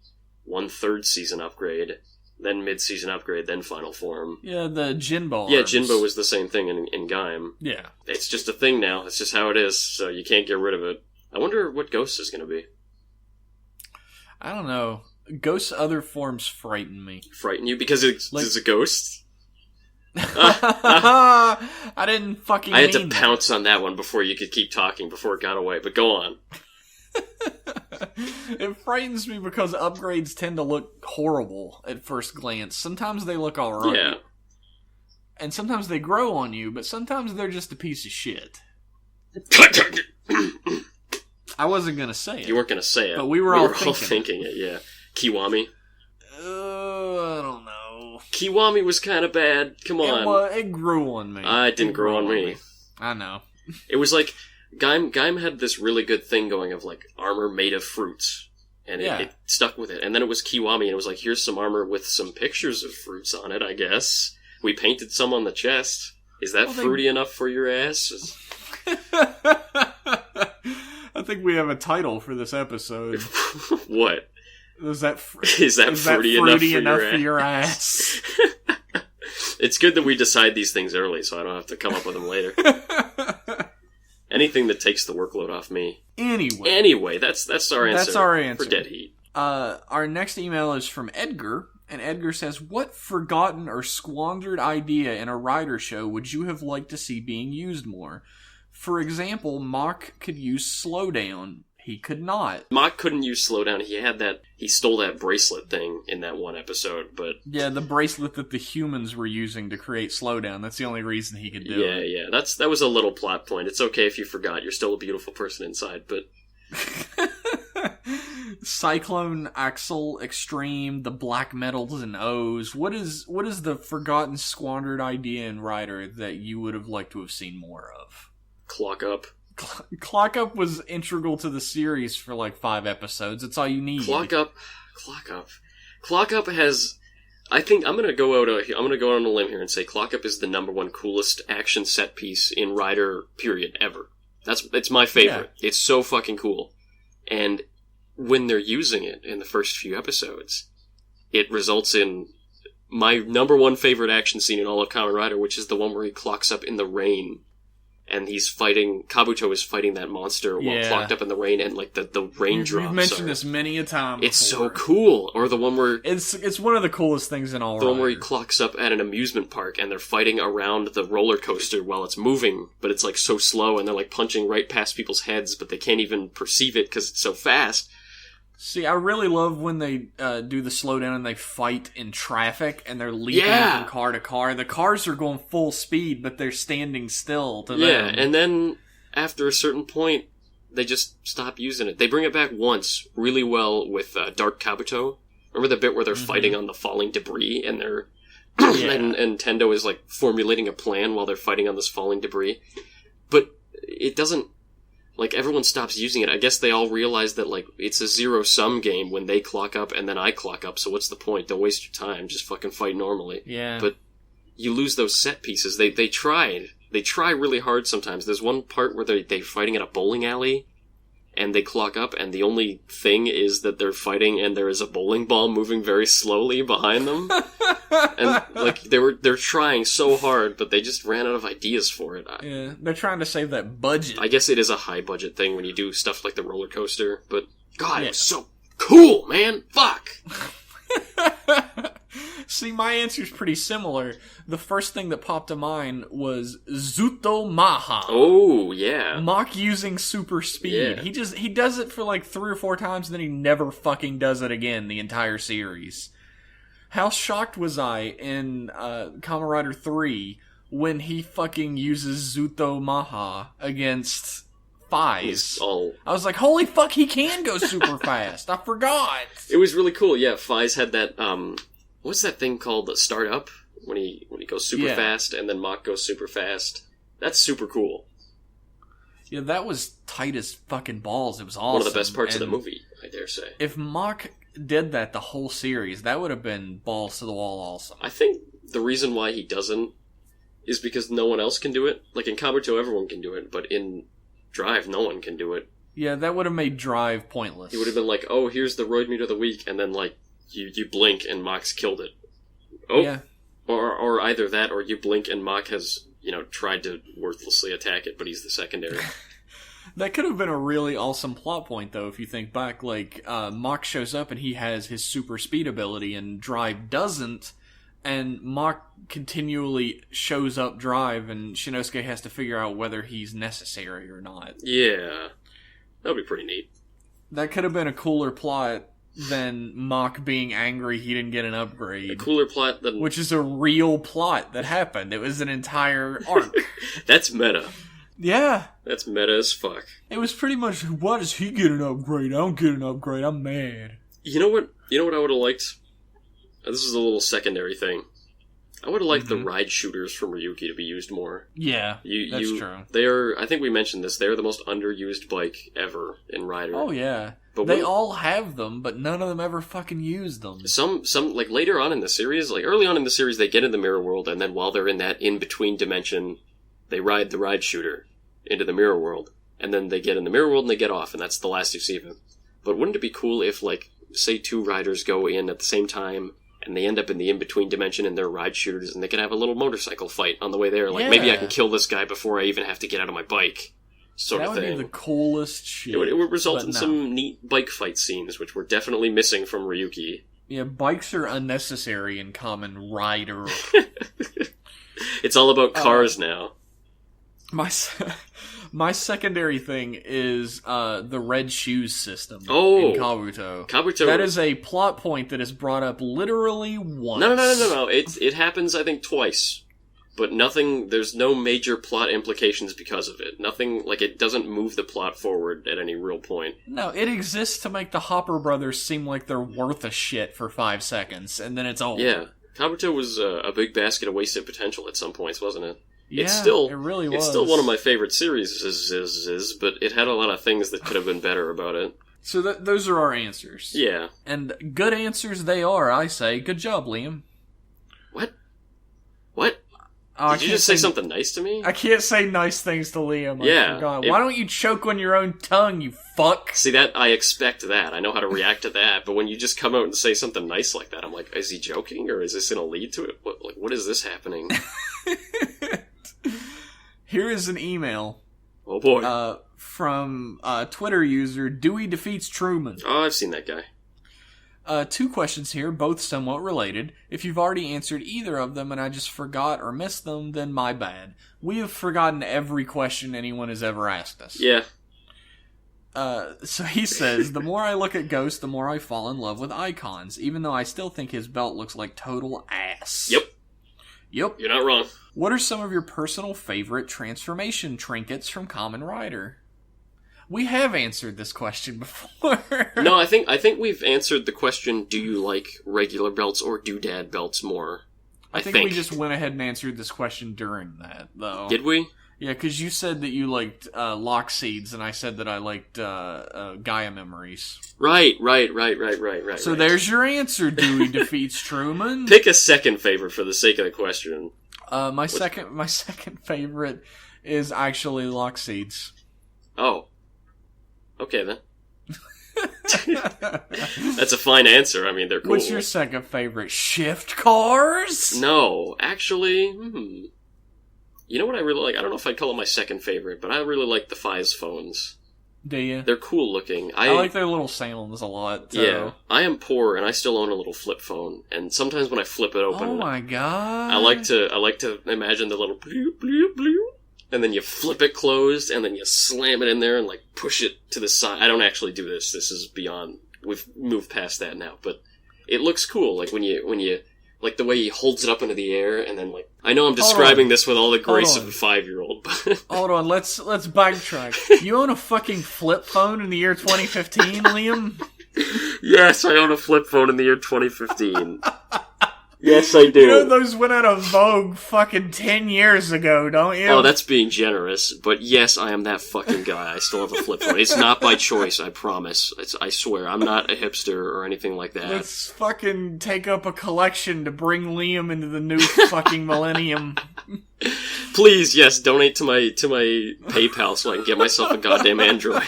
1/3 season upgrade, then mid-season upgrade, then final form. Yeah, the Jinbo. Yeah, Jinbo was the same thing in Gaim. Yeah. It's just a thing now. It's just how it is, so you can't get rid of it. I wonder what Ghost is going to be. I don't know. Ghost's other forms frighten me. Frighten you? Because it's a ghost? I didn't fucking I had to pounce on that one before you could keep talking, before it got away, but go on. It frightens me because upgrades tend to look horrible at first glance. Sometimes they look alright. Yeah. And sometimes they grow on you, but sometimes they're just a piece of shit. I wasn't gonna say it. You weren't gonna say it. But we were all thinking it, yeah. Kiwami? I don't know. Kiwami was kind of bad. Come on. It grew on me. It didn't grow on me. I know. It was like, Gaim had this really good thing going of, like, armor made of fruits. And Yeah. it stuck with it. And then it was Kiwami, and it was like, here's some armor with some pictures of fruits on it, I guess. We painted some on the chest. Is that fruity enough for your ass? I think we have a title for this episode. What? Is that fruity enough for your ass? It's good that we decide these things early, so I don't have to come up with them later. Anything that takes the workload off me. Anyway, that's our answer. That's our answer for Dead Heat. Our next email is from Edgar, and Edgar says, "What forgotten or squandered idea in a Rider show would you have liked to see being used more? For example, Mach could use slowdown. He could not. Mach couldn't use slowdown. He stole that bracelet thing in that one episode, but... Yeah, the bracelet that the humans were using to create slowdown. That's the only reason he could do it. Yeah. That was a little plot point. It's okay if you forgot. You're still a beautiful person inside, but... Cyclone, Axle, Extreme, the black metals and O's. What is the forgotten, squandered idea in Rider that you would have liked to have seen more of? Clock Up. Clock Up was integral to the series for like 5 episodes. It's all you need. Clock Up has... I think I'm gonna go out on a limb here and say Clock Up is the #1 coolest action set piece in Rider period ever. It's my favorite. Yeah. It's so fucking cool. And when they're using it in the first few episodes, it results in my #1 favorite action scene in all of Kamen Rider, which is the one where he clocks up in the rain. And Kabuto is fighting that monster while clocked up in the rain, and like the raindrops. You've mentioned this many a time before. It's so cool. Or the one where... It's one of the coolest things in all The one where he clocks up at an amusement park, and they're fighting around the roller coaster while it's moving, but it's like so slow, and they're like punching right past people's heads, but they can't even perceive it because it's so fast. See, I really love when they do the slowdown and they fight in traffic and they're leaping from car to car. The cars are going full speed, but they're standing still to them. Yeah, and then after a certain point, they just stop using it. They bring it back once really well with Dark Kabuto. Remember the bit where they're fighting on the falling debris and they're and Tendo is like formulating a plan while they're fighting on this falling debris. But it doesn't... Like, everyone stops using it. I guess they all realize that, like, it's a zero-sum game when they clock up and then I clock up, so what's the point? Don't waste your time. Just fucking fight normally. Yeah. But you lose those set pieces. They tried. They try really hard sometimes. There's one part where they're fighting at a bowling alley, and they clock up, and the only thing is that they're fighting and there is a bowling ball moving very slowly behind them. And, like, they're trying so hard, but they just ran out of ideas for it. Yeah, they're trying to save that budget. I guess it is a high-budget thing when you do stuff like the roller coaster, but, God, it was so cool, man! Fuck! See, my answer's pretty similar. The first thing that popped to mind was Zuto Maha. Oh, yeah. Mach using super speed. Yeah. He does it for like 3 or 4 times, and then he never fucking does it again the entire series. How shocked was I in Kamen Rider 3 when he fucking uses Zuto Maha against Faiz. I was like, holy fuck, he can go super fast. I forgot. It was really cool. Yeah, Faiz had that, what's that thing called? The start up? When he goes super fast and then Mach goes super fast. That's super cool. Yeah, that was tight as fucking balls. It was awesome. One of the best parts of the movie, I dare say. If Mach did that the whole series, that would have been balls to the wall awesome. I think the reason why he doesn't is because no one else can do it. Like in Kabuto, everyone can do it, but in Drive, no one can do it. Yeah, that would have made Drive pointless. He would have been like, oh, here's the roid meat of the week, and then like you blink and Mach's killed it. Oh, yeah. Or either that, or you blink and Mach has, tried to worthlessly attack it, but he's the secondary. That could have been a really awesome plot point, though, if you think back. Like, Mach shows up and he has his super speed ability, and Drive doesn't, and Mach continually shows up Drive, and Shinosuke has to figure out whether he's necessary or not. Yeah. That would be pretty neat. That could have been a cooler plot than Mach being angry he didn't get an upgrade. A cooler plot than... Which is a real plot that happened. It was an entire arc. That's meta. Yeah. That's meta as fuck. It was pretty much, why does he get an upgrade? I don't get an upgrade. I'm mad. You know what I would have liked? This is a little secondary thing. I would have liked the ride shooters from Ryuki to be used more. Yeah, that's true. They are, I think we mentioned this, they're the most underused bike ever in Rider. Oh, yeah. But they all have them, but none of them ever fucking use them. Some, like, later on in the series, like, early on in the series, they get in the mirror world, and then while they're in that in-between dimension, they ride the ride shooter into the mirror world. And then they get in the mirror world and they get off, and that's the last you see of him. But wouldn't it be cool if, like, say 2 riders go in at the same time, and they end up in the in-between dimension and they're ride shooters, and they can have a little motorcycle fight on the way there. Like, maybe I can kill this guy before I even have to get out of my bike, sort of thing. That would be the coolest shit. It would result in some neat bike fight scenes, which we're definitely missing from Ryuki. Yeah, bikes are unnecessary in Kamen Rider. It's all about cars now. My secondary thing is the red shoes system in Kabuto. That is a plot point that is brought up literally once. No. It happens, I think, twice. But there's no major plot implications because of it. Nothing, like, it doesn't move the plot forward at any real point. No, it exists to make the Hopper brothers seem like they're worth a shit for 5 seconds, and then it's over. Yeah. Kabuto was a big basket of wasted potential at some points, wasn't it? Yeah, it really was. It's still one of my favorite series, but it had a lot of things that could have been better about it. So those are our answers. Yeah. And good answers they are, I say. Good job, Liam. What? Did you just say something nice to me? I can't say nice things to Liam. Yeah. I forgot. Why don't you choke on your own tongue, you fuck? See, I expect that. I know how to react to that, but when you just come out and say something nice like that, I'm like, is he joking, or is this going to lead to it? What is this happening? Here is an email. Oh boy. From Twitter user Dewey Defeats Truman. Oh, I've seen that guy. 2 questions here, both somewhat related. If you've already answered either of them and I just forgot or missed them, then my bad. We have forgotten every question anyone has ever asked us. Yeah. So he says, the more I look at Ghost, the more I fall in love with icons, even though I still think his belt looks like total ass. Yep. You're not wrong. What are some of your personal favorite transformation trinkets from Kamen Rider? We have answered this question before. No, I think we've answered the question, do you like regular belts or doodad belts more? I think we just went ahead and answered this question during that, though. Did we? Yeah, because you said that you liked Lock Seeds, and I said that I liked Gaia Memories. Right. So there's your answer, Dewey Defeats Truman. Pick a second favorite for the sake of the question. My second favorite is actually Lock Seeds. Oh. Okay, then. That's a fine answer. I mean, they're cool. What's your second favorite? Shift cars? No, actually, You know what I really like? I don't know if I'd call it my second favorite, but I really like the Fies phones. Do you? They're cool looking. I like their little sounds a lot. So. Yeah. I am poor, and I still own a little flip phone, and sometimes when I flip it open... Oh my god. I like to imagine the little bloop, bloop, bloop, and then you flip it closed, and then you slam it in there and, like, push it to the side. I don't actually do this. This is beyond... We've moved past that now, but it looks cool. Like, when you like, the way he holds it up into the air, and then, like... I know I'm describing this with all the grace of a 5-year-old, but... Hold on, let's backtrack. You own a fucking flip phone in the year 2015, Liam? Yes, I own a flip phone in the year 2015. Yes, I do. You know those went out of vogue fucking 10 years ago, don't you? Oh, that's being generous. But yes, I am that fucking guy. I still have a flip phone. It's not by choice, I promise. I swear. I'm not a hipster or anything like that. Let's fucking take up a collection to bring Liam into the new fucking millennium. Please, yes, donate to my PayPal so I can get myself a goddamn Android.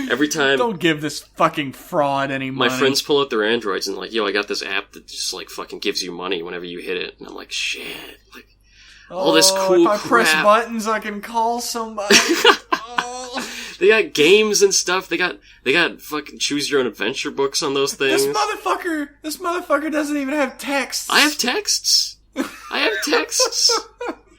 Every time... Don't give this fucking fraud any money. My friends pull out their Androids and like, yo, I got this app that just like fucking gives you money whenever you hit it. And I'm like, shit. Like, all this cool if I press buttons, I can call somebody. They got games and stuff. They got fucking choose your own adventure books on those things. This motherfucker doesn't even have text. I have texts.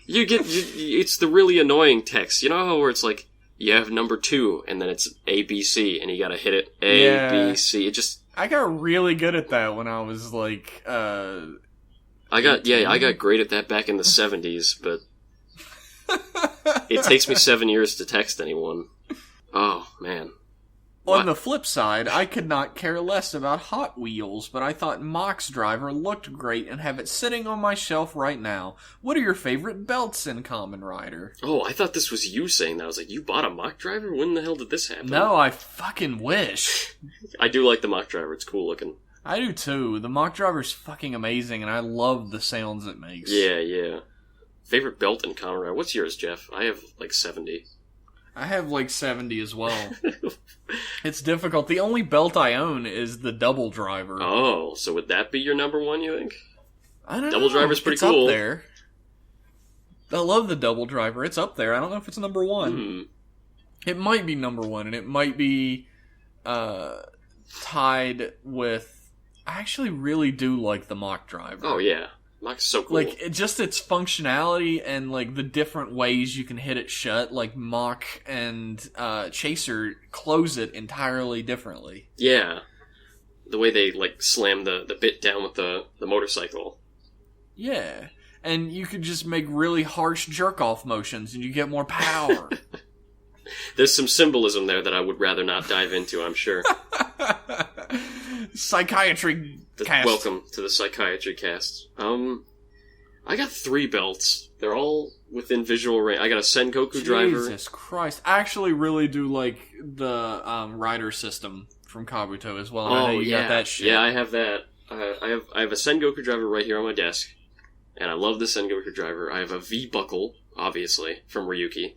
It's the really annoying text. You know where it's like, you have number 2, and then it's ABC, and you gotta hit it. ABC. It just... I got really good at that when I was, like, I got great at that back in the 70s, but... It takes me 7 years to text anyone. Oh, man. On the flip side, I could not care less about Hot Wheels, but I thought Mach's driver looked great and have it sitting on my shelf right now. What are your favorite belts in Kamen Rider? Oh, I thought this was you saying that. I was like, you bought a Mach driver? When the hell did this happen? No, I fucking wish. I do like the Mach driver. It's cool looking. I do too. The Mach driver's fucking amazing, and I love the sounds it makes. Yeah. Favorite belt in Kamen Rider? What's yours, Jeff? I have like 70. I have like 70 as well. It's difficult. The only belt I own is the double driver. Oh, so would that be your number one, you think? I don't know. Double driver's pretty it's cool. Up there. I love the double driver. It's up there. I don't know if it's number one. It might be number one, and it might be tied with... I actually really do like the Mach driver. Oh, yeah. Mach's so cool. Like, its functionality and, like, the different ways you can hit it shut, like, Mach and Chaser close it entirely differently. Yeah. The way they, like, slam the bit down with the motorcycle. Yeah. And you could just make really harsh jerk-off motions and you get more power. There's some symbolism there that I would rather not dive into, I'm sure. Psychiatry cast. Welcome to the Psychiatry cast. I got 3 belts. They're all within visual range. I got a Sengoku driver. Jesus Christ. I actually really do like the rider system from Kabuto as well. I know you got that shit. Yeah, I have that. I have a Sengoku driver right here on my desk. And I love the Sengoku driver. I have a V-buckle, obviously, from Ryuki.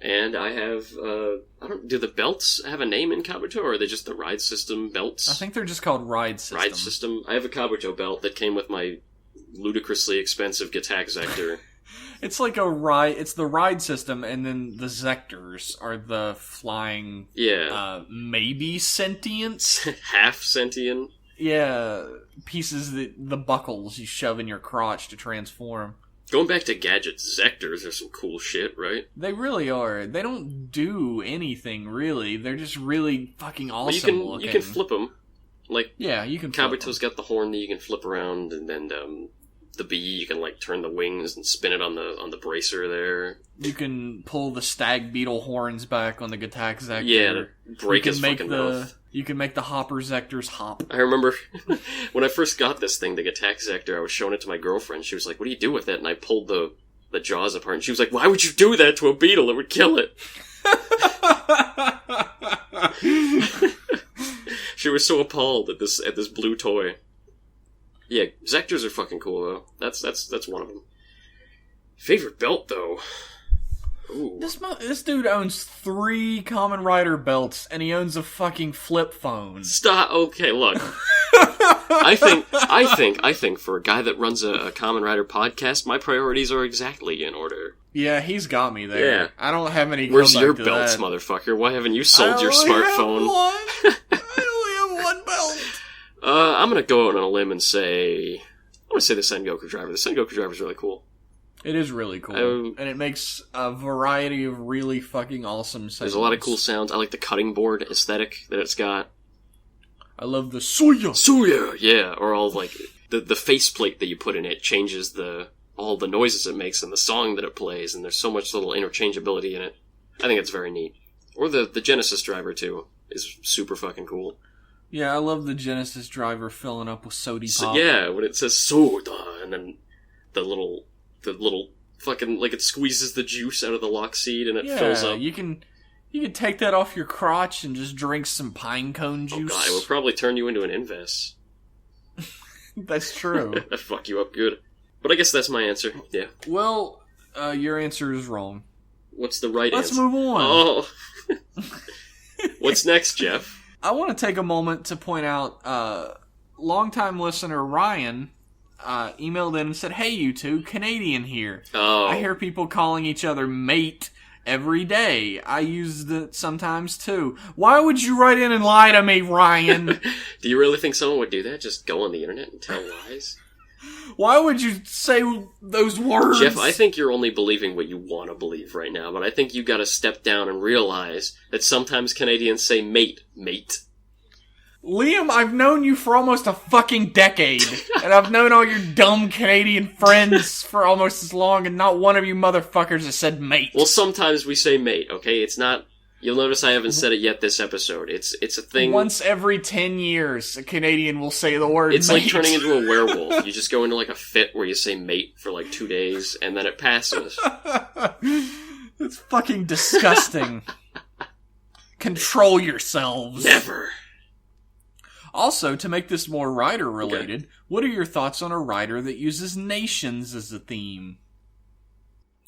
And I have, do the belts have a name in Kabuto, or are they just the ride system belts? I think they're just called ride system. Ride system. I have a Kabuto belt that came with my ludicrously expensive Gattack Zector. It's like a ride, it's the ride system, and then the Zectors are the flying, maybe sentience? Half sentient? Yeah, pieces that, the buckles you shove in your crotch to transform. Going back to gadgets, Zectors are some cool shit, right? They really are. They don't do anything, really. They're just really fucking awesome looking. You can flip them. Like, yeah, you can flip Kabuto's got the horn that you can flip around, and then the bee, you can like turn the wings and spin it on the bracer there. You can pull the stag beetle horns back on the Gattack Zector. Yeah, break his fucking mouth. You can make the Hopper Zectors hop. I remember when I first got this thing, the Gattack Zector, I was showing it to my girlfriend. She was like, what do you do with it? And I pulled the jaws apart, and she was like, why would you do that to a beetle? It would kill it. She was so appalled at this blue toy. Yeah, Zectors are fucking cool, though. That's one of them. Favorite belt, though? Ooh. This dude owns 3 Kamen Rider belts, and he owns a fucking flip phone. Stop. Okay, look. I think for a guy that runs a Kamen Rider podcast, my priorities are exactly in order. Yeah, he's got me there. Yeah. I don't have any. Where's your belts, motherfucker? Why haven't you sold your smartphone? I only have 1 belt. I'm gonna go out on a limb and say, I'm gonna say the Sengoku driver. The Sengoku driver is really cool. It is really cool, and it makes a variety of really fucking awesome sounds. There's a lot of cool sounds. I like the cutting board aesthetic that it's got. I love the Suya, yeah, or all like the faceplate that you put in it changes all the noises it makes and the song that it plays, and there's so much little interchangeability in it. I think it's very neat. Or the Genesis driver too is super fucking cool. Yeah, I love the Genesis driver filling up with sody pop. So, yeah, when it says soda, and then the little fucking, like, it squeezes the juice out of the lock seed and it fills up. You can take that off your crotch and just drink some pine cone juice. Oh god, it would probably turn you into an Inves. That's true. That'd fuck you up good. But I guess that's my answer, yeah. Well, your answer is wrong. What's the right Let's answer? Let's move on. Oh. What's next, Jeff? I want to take a moment to point out, longtime listener Ryan emailed in and said, hey, you two, Canadian here. Oh. I hear people calling each other mate every day. I use it sometimes, too. Why would you write in and lie to me, Ryan? Do you really think someone would do that? Just go on the internet and tell lies? Why would you say those words? Jeff, I think you're only believing what you want to believe right now, but I think you gotta step down and realize that sometimes Canadians say mate. Liam, I've known you for almost a fucking decade, and I've known all your dumb Canadian friends for almost as long, and not one of you motherfuckers has said mate. Well, sometimes we say mate, okay? It's not You'll notice I haven't said it yet this episode. It's a thing. Once every 10 years, a Canadian will say the word It's mate. like turning into a werewolf. You just go into like a fit where you say mate for like 2 days, and then it passes. It's fucking disgusting. Control yourselves. Never. Also, to make this more Rider-related, what are your thoughts on a Rider that uses nations as a theme?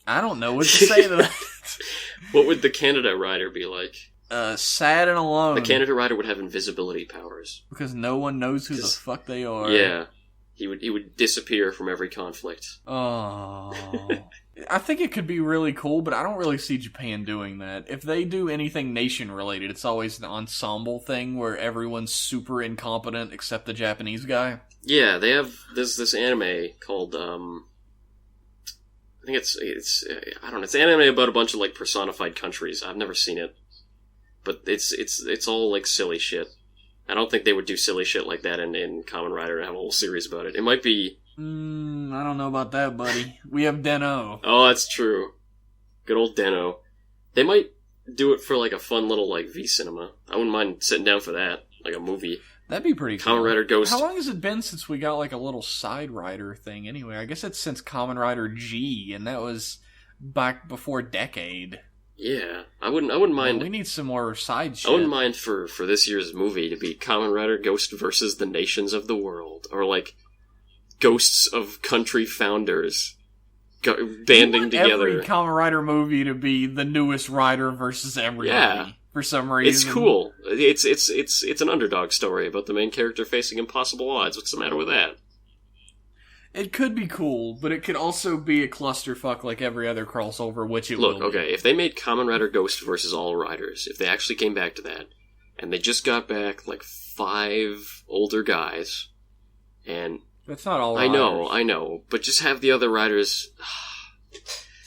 I don't know what to say to that. What would the Canada Rider be like? Sad and alone. The Canada Rider would have invisibility powers. Because no one knows who the fuck they are. Yeah. He would disappear from every conflict. Oh. I think it could be really cool, but I don't really see Japan doing that. If they do anything nation-related, it's always an ensemble thing where everyone's super incompetent except the Japanese guy. Yeah, there's this anime called, I think it's I don't know, it's an anime about a bunch of, like, personified countries. I've never seen it. But it's all, like, silly shit. I don't think they would do silly shit like that in Kamen Rider and have a whole series about it. It might be... I don't know about that, buddy. We have Den-O. Oh, that's true. Good old Den-O. They might do it for, like, a fun little, like, V-cinema. I wouldn't mind sitting down for that. Like a movie. That'd be pretty cool. Kamen Rider Ghost. How long has it been since we got, like, a little side rider thing anyway? I guess it's since Kamen Rider G, and that was back before Decade. Yeah. I wouldn't mind... We need some more side shit. I wouldn't mind for this year's movie to be Kamen Rider Ghost versus the nations of the world. Or, like, ghosts of country founders banding together. Every Kamen Rider movie to be the newest rider versus everybody. Yeah. For some reason. It's cool. It's an underdog story about the main character facing impossible odds. What's the matter with that? It could be cool, but it could also be a clusterfuck like every other crossover, which it will be. Look, okay, if they made Kamen Rider Ghost versus all riders, if they actually came back to that, and they just got back, like, 5 older guys, and... That's not all riders. I know, but just have the other riders...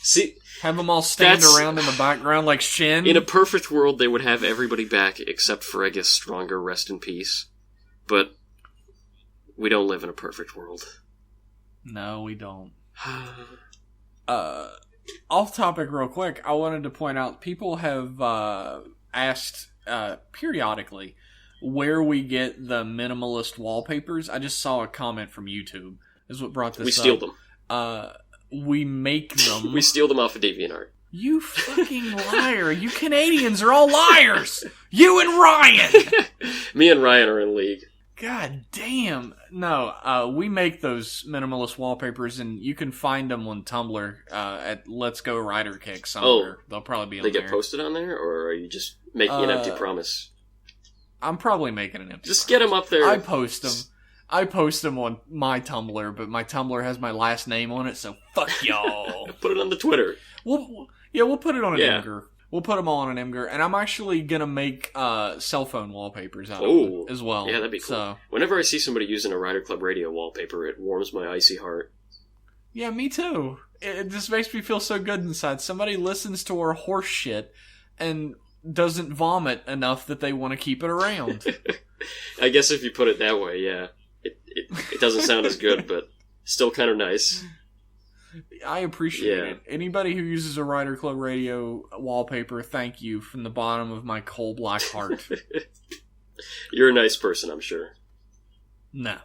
See... Have them all stand around in the background like Shin? In a perfect world, they would have everybody back, except for, I guess, Stronger, rest in peace. But... we don't live in a perfect world. No, we don't. Off topic real quick, I wanted to point out, people have asked periodically where we get the minimalist wallpapers. I just saw a comment from YouTube. This is what brought this up. We steal them. We make them. We steal them off of DeviantArt. You fucking liar. You Canadians are all liars. You and Ryan. Me and Ryan are in league. God damn. No, we make those minimalist wallpapers, and you can find them on Tumblr at Let's Go Rider Kick somewhere. They'll probably be on there. They get posted on there, or are you just making an empty promise? I'm probably making an empty Just promise. get them up there. I post them on my Tumblr, but my Tumblr has my last name on it, so fuck y'all. Put it on the Twitter. We'll put it on an Imgur. We'll put them all on an Imgur, and I'm actually gonna make cell phone wallpapers out of it as well. Yeah, that'd be cool. So, whenever I see somebody using a Rider Club Radio wallpaper, it warms my icy heart. Yeah, me too. It just makes me feel so good inside. Somebody listens to our horse shit and doesn't vomit enough that they want to keep it around. I guess if you put it that way, yeah. It doesn't sound as good, but still kind of nice. I appreciate it. Anybody who uses a Rider Club Radio wallpaper, thank you from the bottom of my coal black heart. You're a nice person, I'm sure. No.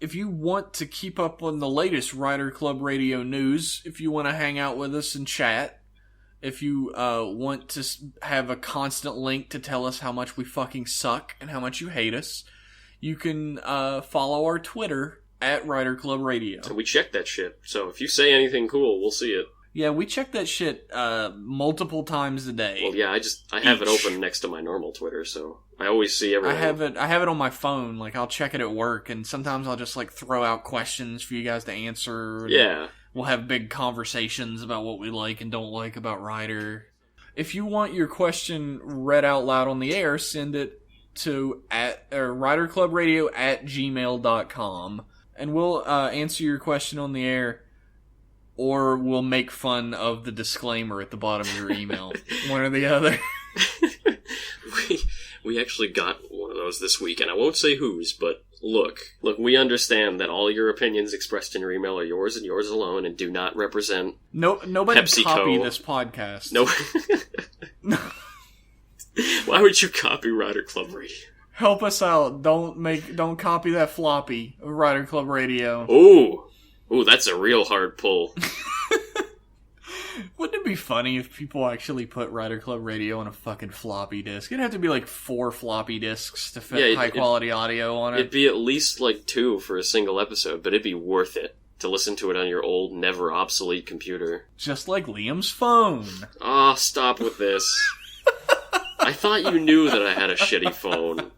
If you want to keep up on the latest Rider Club Radio news, if you want to hang out with us and chat, if you want to have a constant link to tell us how much we fucking suck and how much you hate us, you can follow our Twitter at Rider Club Radio. So we check that shit. So if you say anything cool, we'll see it. Yeah, we check that shit multiple times a day. Well, yeah, I have it open next to my normal Twitter, so I always see everything. I have it on my phone. Like, I'll check it at work, and sometimes I'll just, like, throw out questions for you guys to answer. Yeah. We'll have big conversations about what we like and don't like about Rider. If you want your question read out loud on the air, send it to riderclubradio@gmail.com. And we'll answer your question on the air, or we'll make fun of the disclaimer at the bottom of your email. One or the other. We actually got one of those this week, and I won't say whose, but look, we understand that all your opinions expressed in your email are yours and yours alone, and do not represent nobody PepsiCo. copy this podcast. No. Why would you copy Rider Club Radio? Help us out. Don't copy that floppy of Rider Club Radio. Ooh, that's a real hard pull. Wouldn't it be funny if people actually put Rider Club Radio on a fucking floppy disk? It'd have to be like 4 floppy disks to fit high quality audio on it. It'd be at least like 2 for a single episode, but it'd be worth it to listen to it on your old, never obsolete computer. Just like Liam's phone. Ah, stop with this. I thought you knew that I had a shitty phone.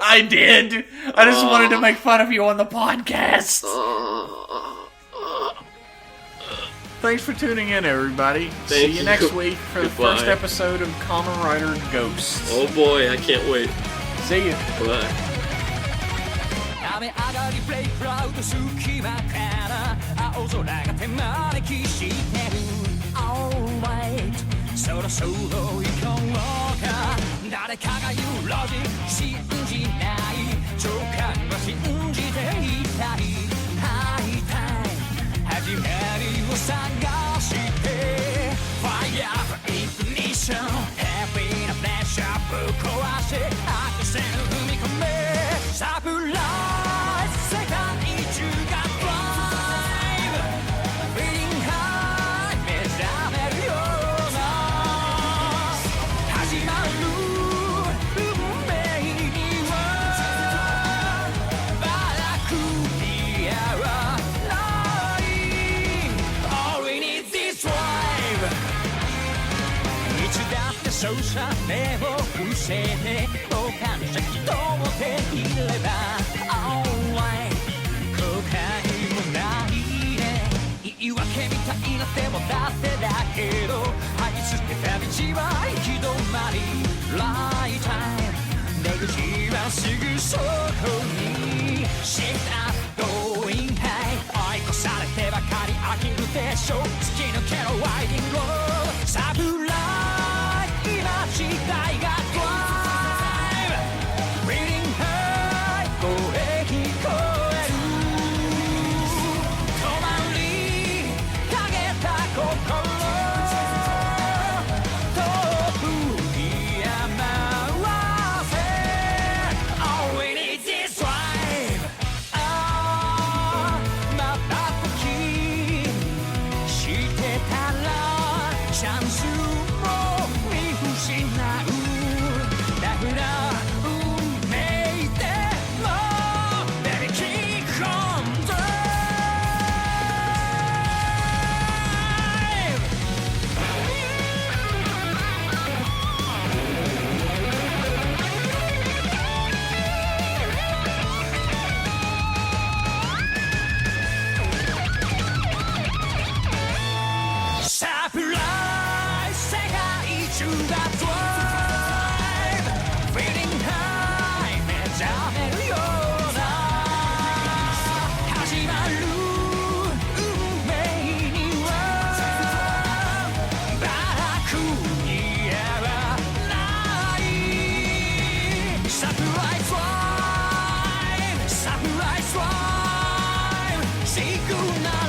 I did! I just wanted to make fun of you on the podcast! Thanks for tuning in, everybody. See you next week for the first episode of Kamen Rider Ghost. Oh boy, I can't wait. See you. Bye. 雨上がりプレイクラウド隙間から青空が手招きしてる Alright そろそろ行こうか誰かが言うロジック信じない直感は信じていたいハイタイム始まりを探して Fire for ignition Heavy なプレッシャーぶっ壊してアクセル踏み込めサプライズ世界中がドライブ Feeling high 目覚めるような始まる運命にはバラクリアはない All we need is drive いつだってそうさ目を伏せて感謝人を手に入れば Alright 後悔もないね言い訳みたいな手もだってだけど這いつけた道は行き止まり Right time 出口はすぐそこに Shift up going high 追い越されてばかり飽きるでしょ突き抜けろワイディングローサプライ今時代がサプライズライブシグナル